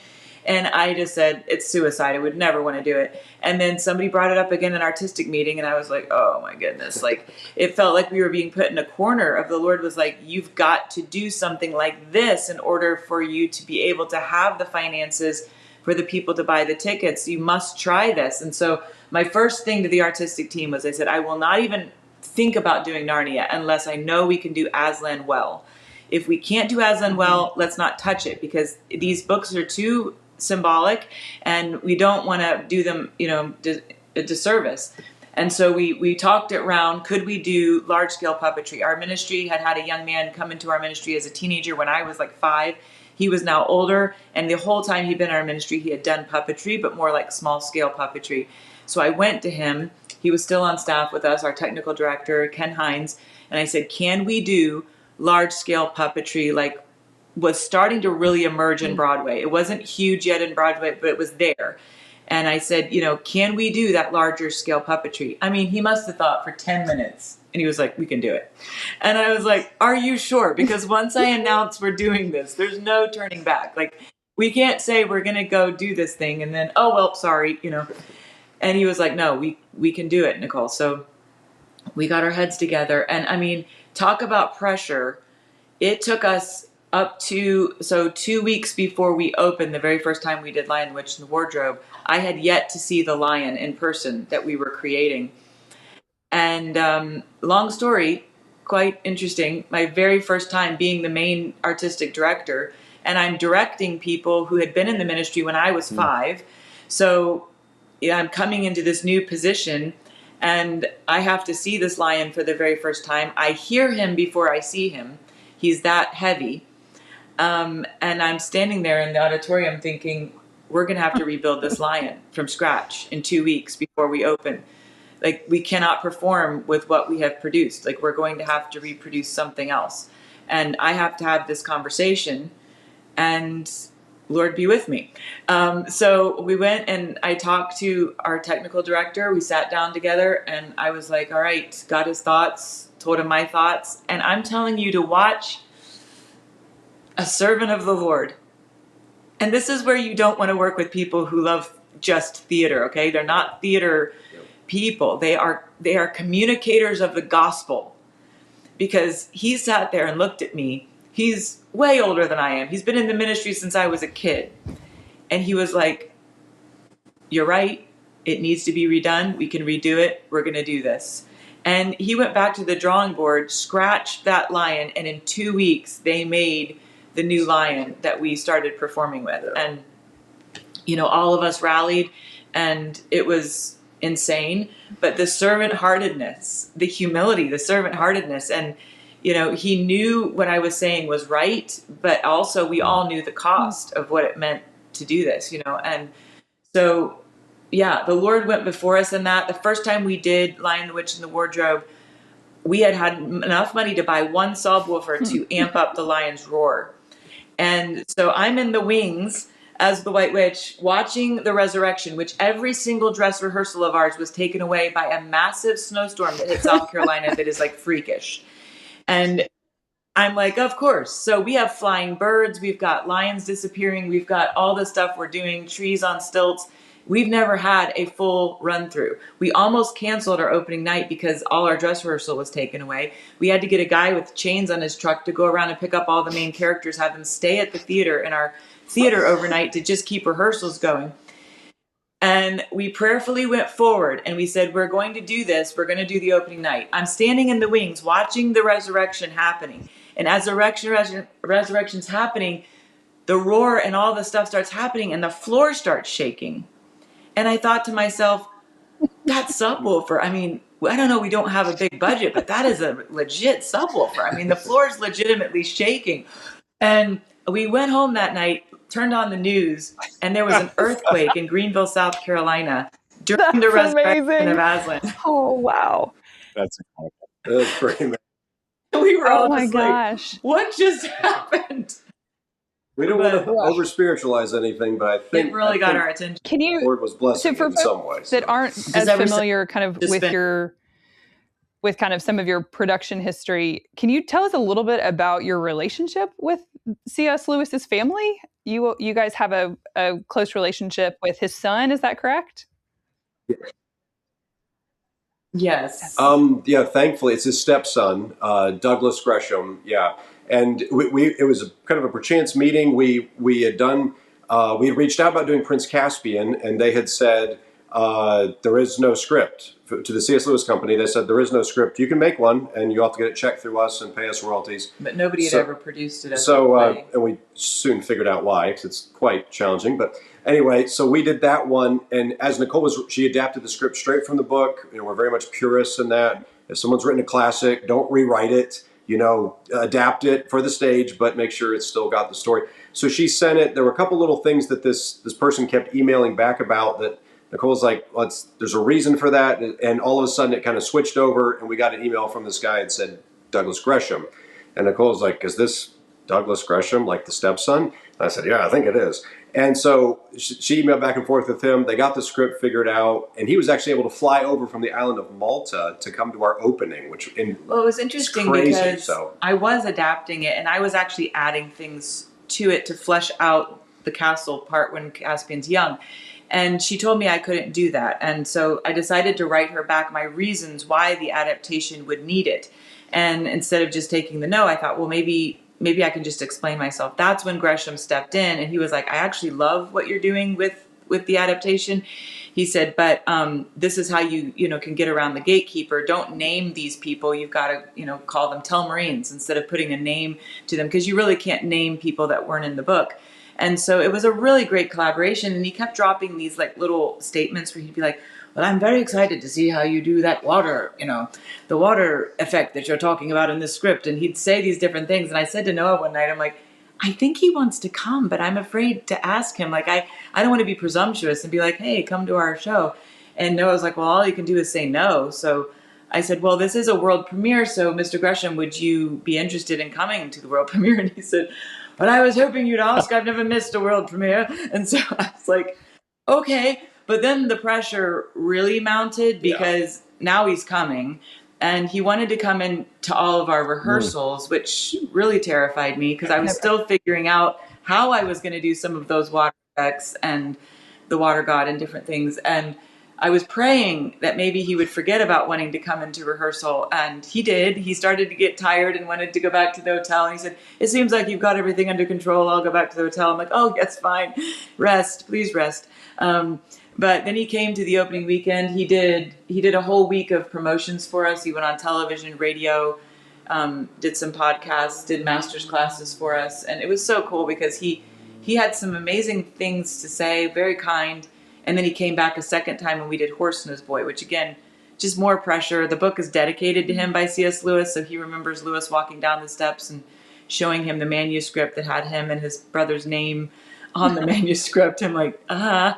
And I just said, it's suicide. I would never want to do it. And then somebody brought it up again in an artistic meeting. And I was like, oh my goodness. Like, it felt like we were being put in a corner of the Lord was like, you've got to do something like this in order for you to be able to have the finances for the people to buy the tickets. You must try this. And so my first thing to the artistic team was I said, I will not even think about doing Narnia unless I know we can do Aslan well. If we can't do Aslan well, let's not touch it, because these books are too symbolic and we don't want to do them, a disservice. And so we talked it around. Could we do large scale puppetry? Our ministry had a young man come into our ministry as a teenager when I was like 5. He was now older, and the whole time he'd been in our ministry, he had done puppetry, but more like small scale puppetry. So I went to him. He was still on staff with us, our technical director, Ken Hines. And I said, can we do large scale puppetry, like was starting to really emerge in Broadway? It wasn't huge yet in Broadway, but it was there. And I said, can we do that larger scale puppetry? I mean, he must have thought for 10 minutes. And he was like, we can do it. And I was like, are you sure? Because once I announce we're doing this, there's no turning back. Like, we can't say we're going to go do this thing and then, oh, well, sorry, And he was like, no, we can do it, Nicole. So we got our heads together. And I mean, talk about pressure. It took us up to, 2 weeks before we opened, the very first time we did Lion, the Witch, and the Wardrobe, I had yet to see the lion in person that we were creating. And long story, quite interesting. My very first time being the main artistic director, and I'm directing people who had been in the ministry when I was 5. So I'm coming into this new position, and I have to see this lion for the very first time. I hear him before I see him. He's that heavy. And I'm standing there in the auditorium thinking, we're going to have to rebuild this lion from scratch in 2 weeks before we open. Like, we cannot perform with what we have produced. Like, we're going to have to reproduce something else. And I have to have this conversation, and Lord be with me. So we went and I talked to our technical director. We sat down together and I was like, all right, got his thoughts, told him my thoughts. And I'm telling you to watch a servant of the Lord. And this is where you don't want to work with people who love just theater, okay? They're not theater people. They are communicators of the gospel. Because he sat there and looked at me. He's way older than I am. He's been in the ministry since I was a kid. And he was like, you're right. It needs to be redone. We can redo it. We're going to do this. And he went back to the drawing board, scratched that lion, and in 2 weeks, they made the new lion that we started performing with. And, all of us rallied, and it was insane. But the servant-heartedness, the humility, the servant-heartedness, and he knew what I was saying was right, but also we all knew the cost of what it meant to do this, And so, yeah, the Lord went before us in that. The first time we did Lion, the Witch, and the Wardrobe, we had enough money to buy one subwoofer to amp up the lion's roar. And so I'm in the wings as the White Witch watching the resurrection, which every single dress rehearsal of ours was taken away by a massive snowstorm that hit South Carolina that is like freakish. And I'm like, of course. So we have flying birds, we've got lions disappearing, we've got all the stuff we're doing, trees on stilts. We've never had a full run through. We almost canceled our opening night because all our dress rehearsal was taken away. We had to get a guy with chains on his truck to go around and pick up all the main characters, have them stay at the theater in our theater overnight to just keep rehearsals going. And we prayerfully went forward and we said, we're going to do this. We're going to do the opening night. I'm standing in the wings watching the resurrection happening. And as the resurrection's happening, the roar and all the stuff starts happening and the floor starts shaking. And I thought to myself, that subwoofer, I mean, I don't know, we don't have a big budget, but that is a legit subwoofer. I mean, the floor is legitimately shaking. And we went home that night, turned on the news, and there was an earthquake in Greenville, South Carolina during the resurrection of Aslan. Oh, wow. That's incredible. That's pretty amazing. We were all my just gosh. like, what just happened? We don't want to over spiritualize anything, but I think it really got our attention. Can you, the Lord was blessing for in some ways. that aren't as familiar kind of with kind of some of your production history, can you tell us a little bit about your relationship with C.S. Lewis's family? You guys have a close relationship with his son, is that correct? Yes. Yeah, thankfully it's his stepson, Douglas Gresham. Yeah. And it was kind of a perchance meeting. We had reached out about doing Prince Caspian, and they had said, there is no script to the C.S. Lewis Company. They said, there is no script. You can make one and you have to get it checked through us and pay us royalties. But nobody had ever produced it. And we soon figured out why, because it's quite challenging. But anyway, so we did that one. And as Nicole she adapted the script straight from the book. We're very much purists in that. If someone's written a classic, don't rewrite it. Adapt it for the stage, but make sure it's still got the story. So she sent it. There were a couple little things that this person kept emailing back about that Nicole's like, there's a reason for that. And all of a sudden it kind of switched over and we got an email from this guy that said Douglas Gresham. And Nicole's like, is this Douglas Gresham, like the stepson? And I said, yeah, I think it is. And so she emailed back and forth with him. They got the script figured out, and he was actually able to fly over from the island of Malta to come to our opening, it was interesting crazy, because I was adapting it, and I was actually adding things to it to flesh out the castle part when Caspian's young. And she told me I couldn't do that. And so I decided to write her back my reasons why the adaptation would need it. And instead of just taking the no, I thought, well, maybe I can just explain myself. That's when Gresham stepped in and he was like, I actually love what you're doing with the adaptation. He said, but this is how you can get around the gatekeeper. Don't name these people. You've got to, call them Telmarines instead of putting a name to them, because you really can't name people that weren't in the book. And so it was a really great collaboration. And he kept dropping these like little statements where he'd be like, well, I'm very excited to see how you do that water, the water effect that you're talking about in this script. And he'd say these different things. And I said to Noah one night, I'm like, I think he wants to come, but I'm afraid to ask him. Like, I don't want to be presumptuous and be like, hey, come to our show. And Noah's like, well, all you can do is say no. So I said, well, this is a world premiere. So Mr. Gresham, would you be interested in coming to the world premiere? And he said, but I was hoping you'd ask. I've never missed a world premiere. And so I was like, okay. But then the pressure really mounted because now he's coming. And he wanted to come in to all of our rehearsals, which really terrified me because I was still figuring out how I was going to do some of those water effects and the water god and different things. And I was praying that maybe he would forget about wanting to come into rehearsal. And he did. He started to get tired and wanted to go back to the hotel. And he said, it seems like you've got everything under control. I'll go back to the hotel. I'm like, oh, yes, fine. Rest. Please rest. But then he came to the opening weekend. He did a whole week of promotions for us. He went on television, radio, did some podcasts, did master's classes for us. And it was so cool because he had some amazing things to say, very kind. And then he came back a second time when we did Horse Nose Boy, which again, just more pressure. The book is dedicated to him by C.S. Lewis. So he remembers Lewis walking down the steps and showing him the manuscript that had him and his brother's name on the manuscript. I'm like, I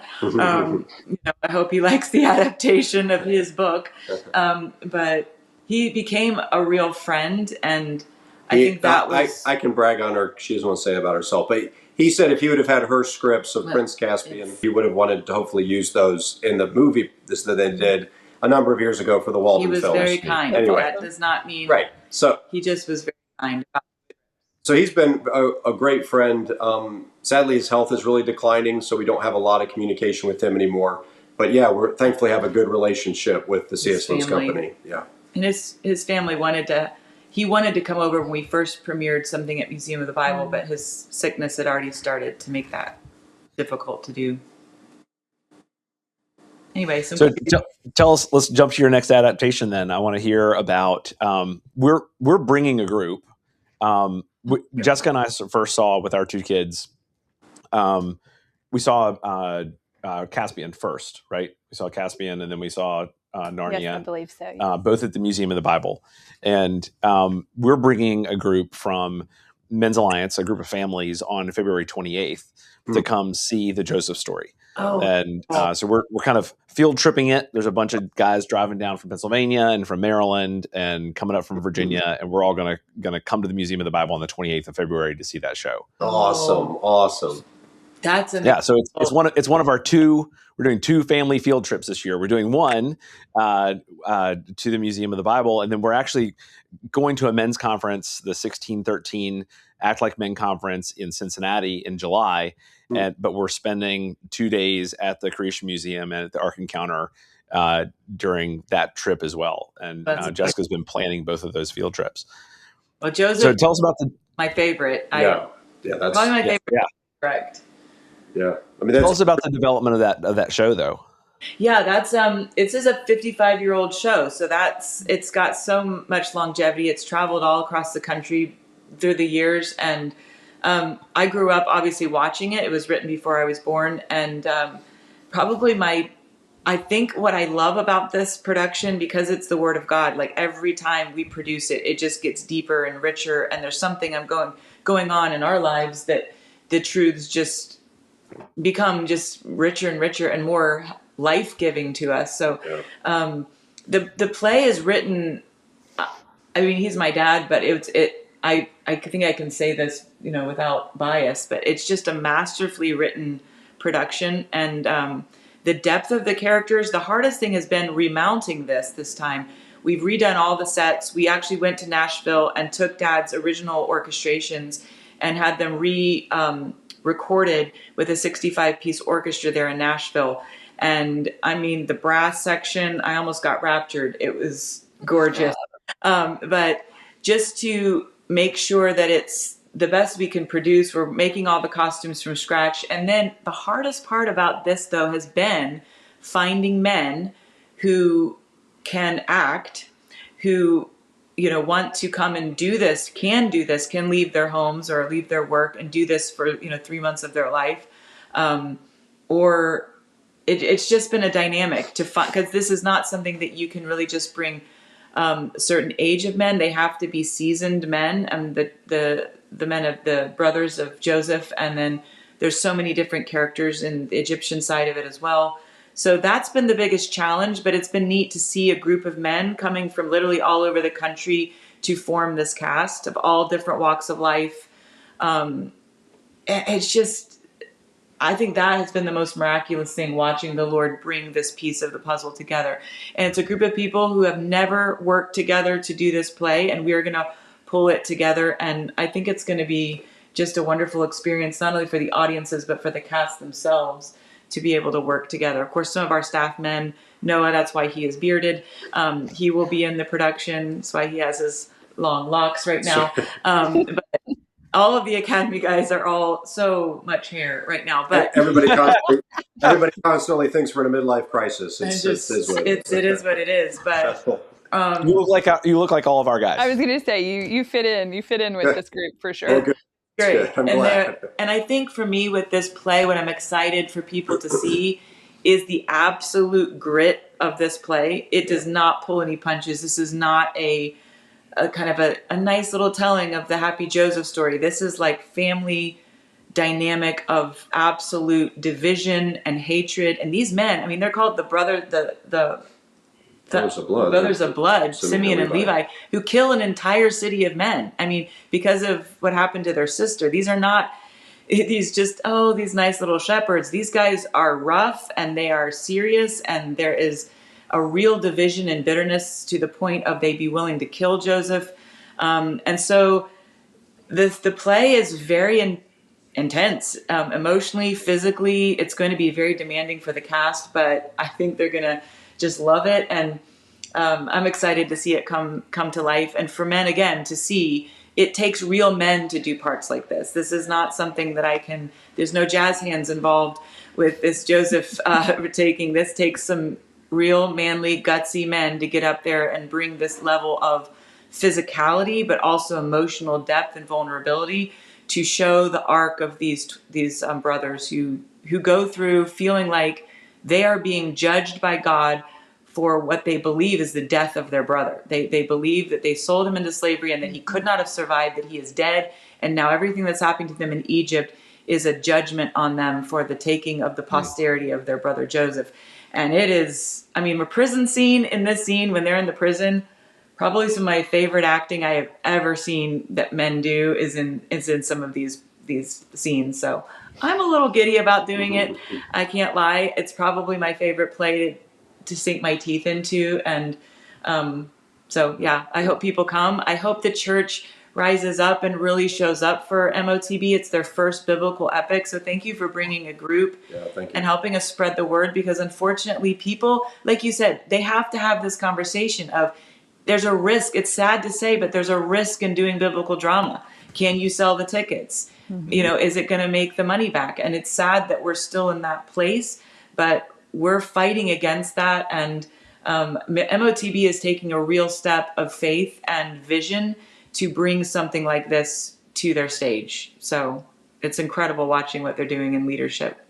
hope he likes the adaptation of his book. But he became a real friend, and I think that was. I can brag on her. She doesn't want to say about herself, but he said if he would have had her scripts of Prince Caspian, he would have wanted to hopefully use those in the movie that they did a number of years ago for the Walden He was films. very kind. Anyway, that does not mean right. So he just was very kind. So he's been a great friend. Sadly, his health is really declining, so we don't have a lot of communication with him anymore. But yeah, we're thankfully have a good relationship with the C.S. Lewis Company. Yeah, and his family wanted to come over when we first premiered something at Museum of the Bible, but his sickness had already started to make that difficult to do. Anyway, so tell us. Let's jump to your next adaptation. Then I want to hear about. We're bringing a group. Jessica and I first saw with our two kids. We saw Caspian first, right? We saw Caspian, and then we saw Narnia. Yes, I believe so. Yeah. Both at the Museum of the Bible, and we're bringing a group from Men's Alliance, a group of families, on February 28th to come see the Joseph story. And so we're kind of field tripping it. There's a bunch of guys driving down from Pennsylvania and from Maryland and coming up from Virginia, and we're all gonna come to the Museum of the Bible on the 28th of February to see that show. Awesome. That's So it's one of our two. We're doing two family field trips this year. We're doing one to the Museum of the Bible, and then we're actually going to a men's conference, the 1613 Act Like Men conference in Cincinnati in July. But we're spending 2 days at the Creation Museum and at the Ark Encounter during that trip as well. And Jessica's been planning both of those field trips. Well, Joseph. So tell us about my favorite. That's probably my favorite. Yeah. Correct. Yeah. Tell us about the development of that show, though. Yeah, that's this is a 55-year-old show, so it's got so much longevity. It's traveled all across the country through the years, and I grew up obviously watching it. It was written before I was born, and I think what I love about this production, because it's the Word of God, like every time we produce it, it just gets deeper and richer, and there's something going on in our lives that the truths just become just richer and richer and more life-giving to us. So the play is written, I mean, he's my dad, but I think I can say this, without bias, but it's just a masterfully written production. And the depth of the characters, the hardest thing has been remounting this time. We've redone all the sets. We actually went to Nashville and took Dad's original orchestrations and had them recorded with a 65-piece orchestra there in Nashville. And I mean, the brass section, I almost got raptured. It was gorgeous. But just to make sure that it's the best we can produce, we're making all the costumes from scratch. And then the hardest part about this, though, has been finding men who can act, who want to come and do this, can leave their homes or leave their work and do this for 3 months of their life, or it's just been a dynamic to find, because this is not something that you can really just bring a certain age of men. They have to be seasoned men, and the men of the brothers of Joseph, and then there's so many different characters in the Egyptian side of it as well. So that's been the biggest challenge, but it's been neat to see a group of men coming from literally all over the country to form this cast of all different walks of life. It's just, I think that has been the most miraculous thing, watching the Lord bring this piece of the puzzle together. And it's a group of people who have never worked together to do this play, and we are going to pull it together. And I think it's going to be just a wonderful experience, not only for the audiences, but for the cast themselves, to be able to work together. Of course, some of our staff men, Noah, that's why he is bearded. He will be in the production. That's why he has his long locks right now. But all of the Academy guys are all so much hair right now. But everybody constantly thinks we're in a midlife crisis. It is what it is. But you look like all of our guys. I was going to say you fit in with this group for sure. Good. Great. I'm glad. And I think for me with this play, what I'm excited for people to see is the absolute grit of this play. It does not pull any punches. This is not a kind of a nice little telling of the Happy Joseph story. This is like family dynamic of absolute division and hatred. And these men, I mean, they're called the Brothers of blood. Brothers of blood, Simeon and Levi, who kill an entire city of men. I mean, because of what happened to their sister. These are not these nice little shepherds. These guys are rough and they are serious, and there is a real division and bitterness to the point of they be willing to kill Joseph. And so the play is very intense, emotionally, physically. It's going to be very demanding for the cast, but I think they're going to just love it. And I'm excited to see it come to life. And for men, again, to see it takes real men to do parts like this. This is not something that there's no jazz hands involved with this Joseph taking. This takes some real manly, gutsy men to get up there and bring this level of physicality, but also emotional depth and vulnerability to show the arc of these brothers who go through feeling like they are being judged by God for what they believe is the death of their brother. They believe that they sold him into slavery and that he could not have survived, that he is dead. And now everything that's happening to them in Egypt is a judgment on them for the taking of the posterity of their brother Joseph. And it is, a prison scene, in this scene when they're in the prison, probably some of my favorite acting I have ever seen that men do is in some of these scenes. So I'm a little giddy about doing it. I can't lie. It's probably my favorite play to sink my teeth into. And so, yeah, I hope people come. I hope the church rises up and really shows up for MOTB. It's their first biblical epic. So thank you for bringing a group and helping us spread the word, because unfortunately people, like you said, they have to have this conversation of there's a risk. It's sad to say, but there's a risk in doing biblical drama. Can you sell the tickets? Mm-hmm. Is it going to make the money back? And it's sad that we're still in that place, but we're fighting against that. And MOTB is taking a real step of faith and vision to bring something like this to their stage. So it's incredible watching what they're doing in leadership.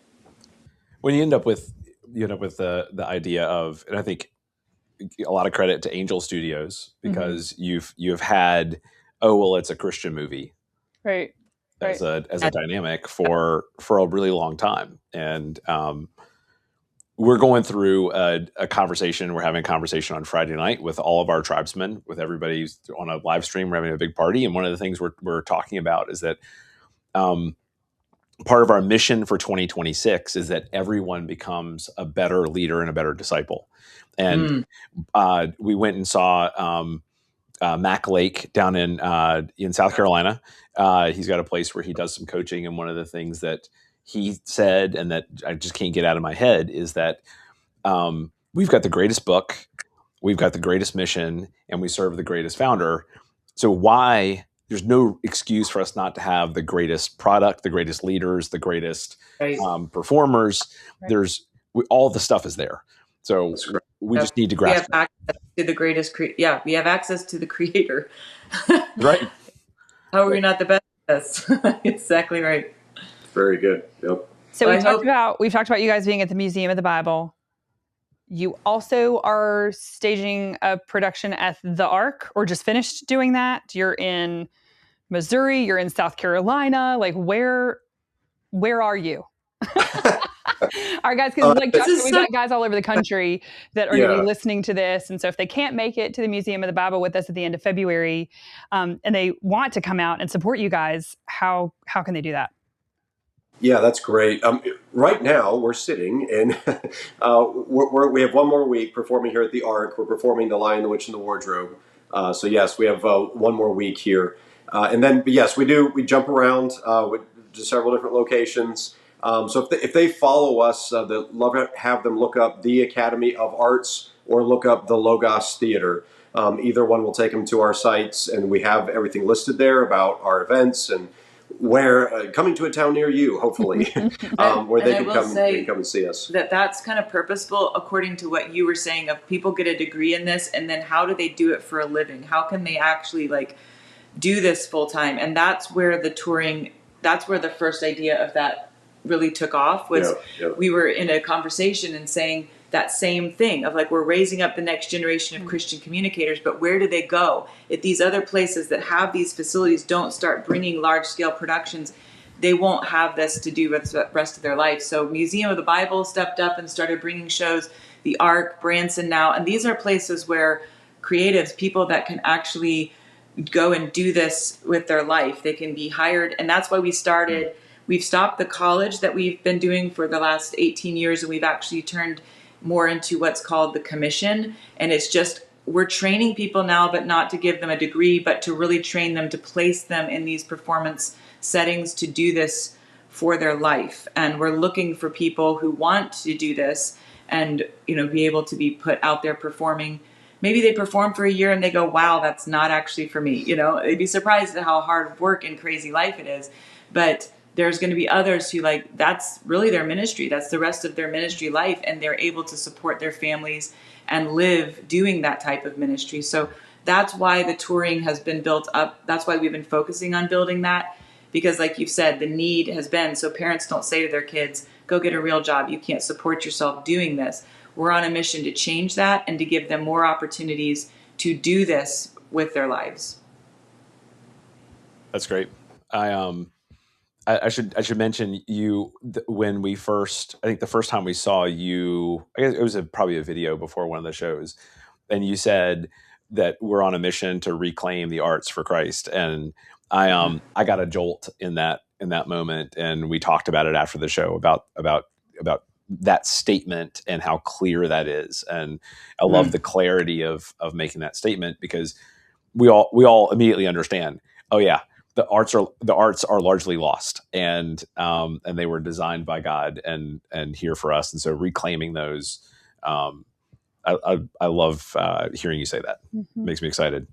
When you end up with the idea of, and I think a lot of credit to Angel Studios, because you've had, it's a Christian movie, right, as a dynamic for a really long time. And we're going through a conversation. We're having a conversation on Friday night with all of our tribesmen, with everybody on a live stream. We're having a big party. And one of the things we're talking about is that part of our mission for 2026 is that everyone becomes a better leader and a better disciple. And we went and saw Mac Lake down in South Carolina. He's got a place where he does some coaching. And one of the things that he said, and that I just can't get out of my head, is that we've got the greatest book, we've got the greatest mission, and we serve the greatest founder. So there's no excuse for us not to have the greatest product, the greatest leaders, the greatest performers. Right. All the stuff is there. So we just need to grasp we have access to the greatest. We have access to the creator. Right. How are we not the best at this? Exactly right. Very good. Yep. So we've talked about you guys being at the Museum of the Bible. You also are staging a production at the Ark, or just finished doing that. You're in Missouri. You're in South Carolina. Like, where are you? Our guys, because we've got guys all over the country that are going to be listening to this, and so if they can't make it to the Museum of the Bible with us at the end of February, and they want to come out and support you guys, how can they do that? Yeah, that's great. Right now, we're sitting and we have one more week performing here at the Ark. We're performing The Lion, the Witch, and the Wardrobe. So yes, we have one more week here. And then, yes, we jump around with several different locations. So if they follow us, they'd love to have them look up the Academy of Arts or look up the Logos Theater. Either one will take them to our sites, and we have everything listed there about our events and where coming to a town near you, hopefully, where they can come and see us. That's kind of purposeful, according to what you were saying, of people get a degree in this, and then how do they do it for a living? How can they actually do this full time? And that's where that's where the first idea of that really took off. We were in a conversation and saying that same thing of we're raising up the next generation of Christian communicators, but where do they go? If these other places that have these facilities don't start bringing large scale productions, they won't have this to do with the rest of their life. So Museum of the Bible stepped up and started bringing shows, the Ark, Branson now, and these are places where creatives, people that can actually go and do this with their life, they can be hired. And that's why we've stopped the college that we've been doing for the last 18 years, and we've actually turned more into what's called the commission. And it's just, we're training people now, but not to give them a degree, but to really train them, to place them in these performance settings to do this for their life. And we're looking for people who want to do this and, be able to be put out there performing. Maybe they perform for a year and they go, wow, that's not actually for me. They'd be surprised at how hard work and crazy life it is. But there's going to be others who that's really their ministry. That's the rest of their ministry life. And they're able to support their families and live doing that type of ministry. So that's why the touring has been built up. That's why we've been focusing on building that. Because like you've said, the need has been, so parents don't say to their kids, go get a real job. You can't support yourself doing this. We're on a mission to change that and to give them more opportunities to do this with their lives. That's great. I should mention you when we first, I think the first time we saw you, I guess it was probably a video before one of the shows, and you said that we're on a mission to reclaim the arts for Christ, and I got a jolt in that moment, and we talked about it after the show about that statement and how clear that is, and I love the clarity of making that statement, because we all immediately understand. Oh yeah. The arts are largely lost, and they were designed by God and here for us. And so reclaiming those, I love hearing you say that. Mm-hmm. Makes me excited.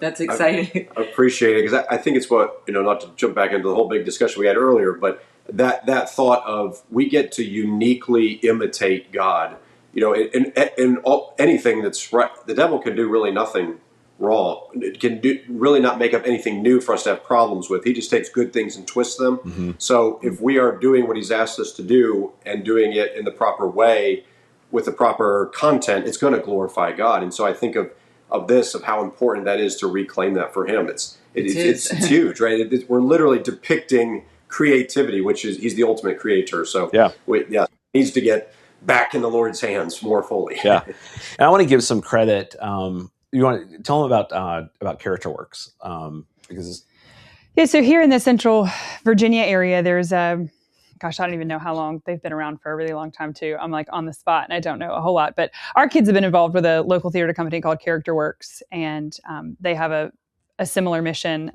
That's exciting. I appreciate it, because I think it's what, not to jump back into the whole big discussion we had earlier, but that thought of we get to uniquely imitate God. In anything that's right, the devil can do really nothing wrong. It can really not make up anything new for us to have problems with. He just takes good things and twists them. Mm-hmm. So if we are doing what he's asked us to do and doing it in the proper way with the proper content, it's going to glorify God. And so I think of how important that is to reclaim that for him. It's huge, right? We're literally depicting creativity, which is, he's the ultimate creator. So it needs to get back in the Lord's hands more fully. Yeah. And I want to give some credit. You want to tell them about Character Works, because so here in the Central Virginia area, there's I don't even know how long they've been around, for a really long time too. I'm on the spot and I don't know a whole lot, but our kids have been involved with a local theater company called Character Works, and they have a similar mission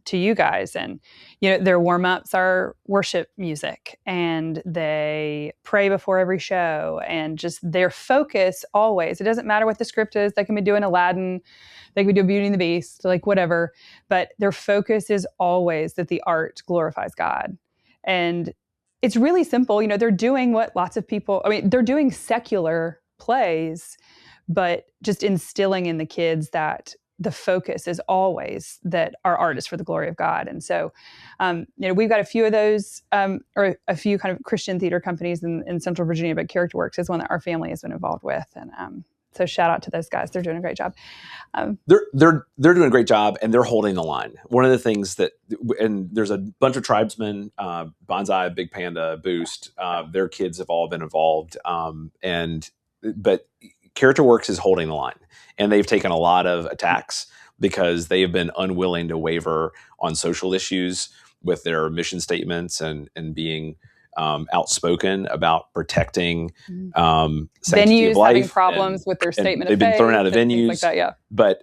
to you guys. And their warm-ups are worship music, and they pray before every show, and just their focus always, it doesn't matter what the script is. They can be doing Aladdin, they can be doing Beauty and the Beast, whatever, but their focus is always that the art glorifies God. And it's really simple. They're doing what lots of people, they're doing secular plays, but just instilling in the kids that the focus is always that our art is for the glory of God. And so, we've got a few of those, or a few kind of Christian theater companies in Central Virginia, but Character Works is one that our family has been involved with. And so shout out to those guys. They're doing a great job. They're doing a great job, and they're holding the line. One of the things and there's a bunch of tribesmen, Bonsai, Big Panda, Boost, their kids have all been involved. But Character Works is holding the line, and they've taken a lot of attacks because they have been unwilling to waver on social issues with their mission statements and being outspoken about protecting sanctity venues of life, having problems with their statement of faith. They've been thrown out of venues like that, yeah. But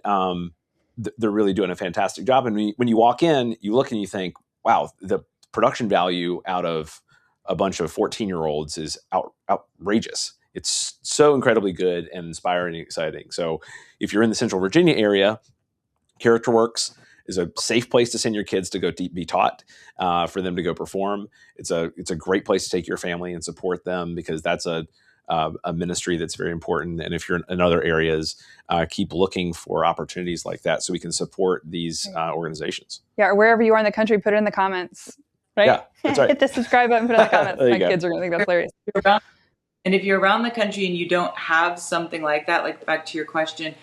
they're really doing a fantastic job. And when you walk in, you look and you think, wow, the production value out of a bunch of 14-year-olds is outrageous. It's so incredibly good and inspiring and exciting. So if you're in the Central Virginia area, Character Works is a safe place to send your kids to go be taught, for them to go perform. It's a great place to take your family and support them, because that's a ministry that's very important. And if you're in other areas, keep looking for opportunities like that so we can support these organizations. Yeah, or wherever you are in the country, put it in the comments. Right? Yeah, that's right. Hit the subscribe button, put it in the comments. My kids are going to think that's hilarious. And if you're around the country and you don't have something like that, back to your question,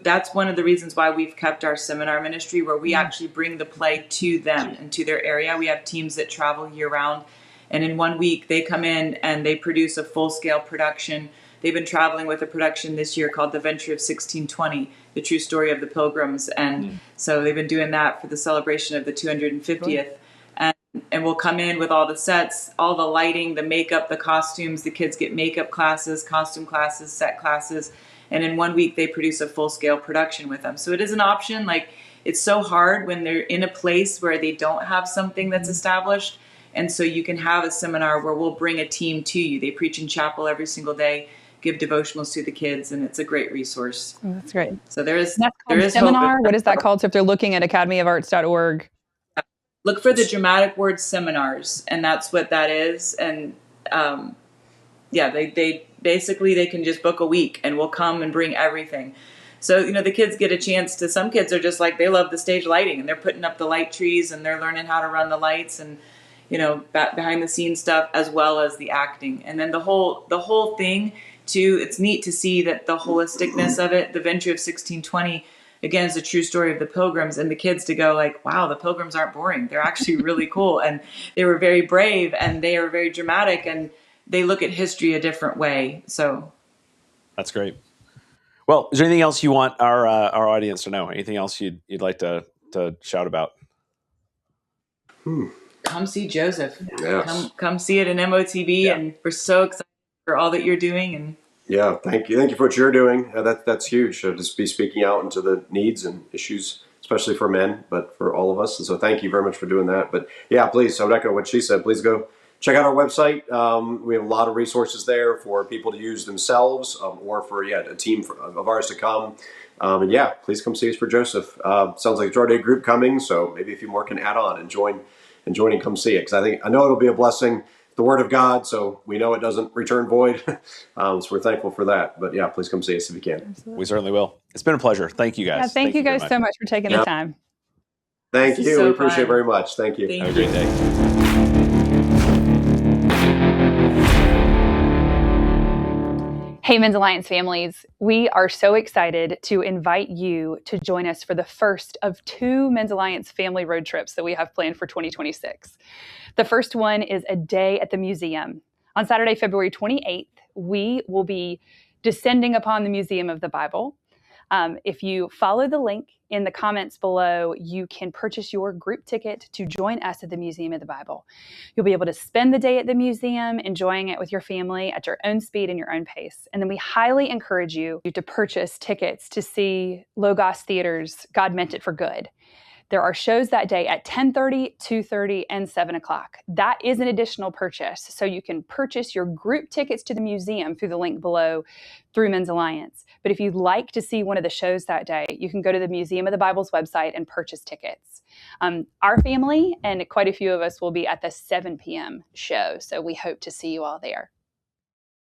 that's one of the reasons why we've kept our seminar ministry, where we actually bring the play to them and to their area. We have teams that travel year round, and in 1 week they come in and they produce a full-scale production. They've been traveling with a production this year called The Venture of 1620, the true story of the Pilgrims. And so they've been doing that for the celebration of the 250th. And we'll come in with all the sets, all the lighting, the makeup, the costumes. The kids get makeup classes, costume classes, set classes. And in 1 week, they produce a full-scale production with them. So it is an option. Like, it's so hard when they're in a place where they don't have something that's established. And so you can have a seminar where we'll bring a team to you. They preach in chapel every single day, give devotionals to the kids, and it's a great resource. Oh, that's great. So there is seminar. hope. What is that called? So if they're looking at academyofarts.org. Look for the Dramatic Word Seminars, and that's what that is. And they basically, they can just book a week, and we'll come and bring everything. So, the kids get a chance to, some kids are just like, they love the stage lighting, and they're putting up the light trees, and they're learning how to run the lights, and behind the scenes stuff, as well as the acting. And then the whole thing too, it's neat to see that the holisticness of it, the Venture of 1620, again, is a true story of the Pilgrims, and the kids to go like, wow, the Pilgrims aren't boring. They're actually really cool. And they were very brave, and they are very dramatic, and they look at history a different way. So that's great. Well, is there anything else you want our audience to know? Anything else you'd like to shout about? Come see Joseph. Yes. Come see it in MOTB, and we're so excited for all that you're doing. And yeah, thank you for what you're doing. That's huge. Just be speaking out into the needs and issues, especially for men, but for all of us. And so thank you very much for doing that. But yeah, please, I would echo what she said. Please go check out our website. We have a lot of resources there for people to use themselves, or for a team of ours to come. And please come see us for Joseph. Sounds like it's already a group coming, so maybe a few more can add on and join and come see it, because I know it'll be a blessing. The Word of God, so we know it doesn't return void. So we're thankful for that. But yeah, please come see us if you can. Absolutely. We certainly will. It's been a pleasure. Thank you guys. Yeah, thank you guys so much for taking the time. Thank you. So we appreciate it fun. very much. Thank you. Have a great day. Hey, Men's Alliance families, we are so excited to invite you to join us for the first of 2 Men's Alliance family road trips that we have planned for 2026. The first one is a day at the museum. On Saturday, February 28th, we will be descending upon the Museum of the Bible. If you follow the link in the comments below, you can purchase your group ticket to join us at the Museum of the Bible. You'll be able to spend the day at the museum, enjoying it with your family at your own speed and your own pace. And then we highly encourage you to purchase tickets to see Logos Theater's God Meant It for Good. There are shows that day at 10:30, 2:30, and 7 o'clock. That is an additional purchase. So you can purchase your group tickets to the museum through the link below through Men's Alliance. But if you'd like to see one of the shows that day, you can go to the Museum of the Bible's website and purchase tickets. Our family and quite a few of us will be at the 7 p.m. show. So we hope to see you all there.